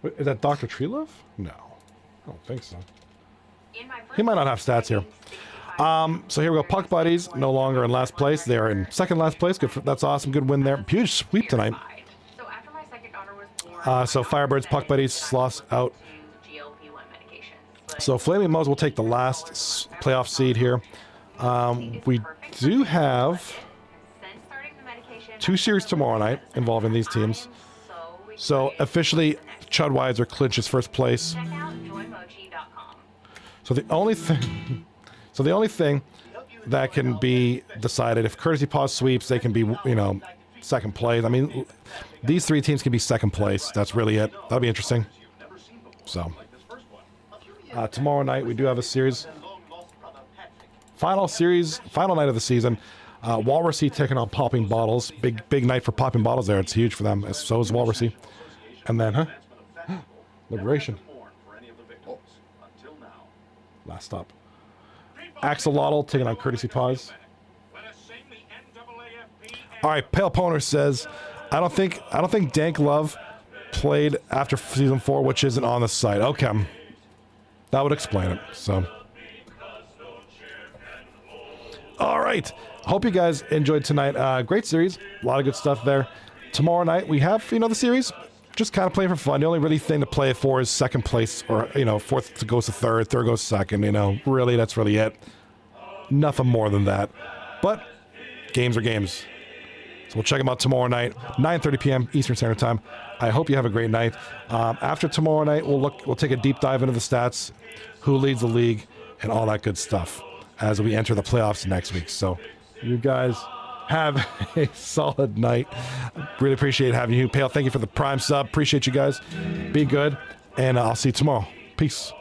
Wait, is that Dr. Treelove? No. I don't think so. He might not have stats here. So here we go. Puck Buddies, no longer in last place. They are in second last place. Good that's awesome. Good win there. Huge sweep tonight. So Firebirds, Puck Buddies, Sloths out. So Flaming Moes will take the last playoff seed here. We do have 2 series tomorrow night involving these teams. So officially, Chudweiser clinches first place. So the only thing that can be decided, if Courtesy Paws sweeps, they can be, second place. I mean, these 3 teams can be second place. That's really it. That'll be interesting. So, tomorrow night we do have a series. Final night of the season. Walrussy taking on Popping Bottles. Big night for Popping Bottles there. It's huge for them. So is Walrussy. And then, Liberation. Last stop. Axolotl taking on Courtesy Paws. All right, Pale Poner says, I don't think Dank Love played after season 4, which isn't on the site. Okay, that would explain it. So, all right. Hope you guys enjoyed tonight. Great series, a lot of good stuff there. Tomorrow night we have the series. Just kind of playing for fun. The only really thing to play for is second place, or fourth goes to third goes second. Really, that's really it. Nothing more than that. But games are games. So we'll check them out tomorrow night, 9:30 p.m. Eastern Standard Time. I hope you have a great night. After tomorrow night, we'll take a deep dive into the stats, who leads the league, and all that good stuff as we enter the playoffs next week. So you guys have a solid night. Really appreciate having you. Pale, thank you for the prime sub. Appreciate you guys. Be good, and I'll see you tomorrow. Peace.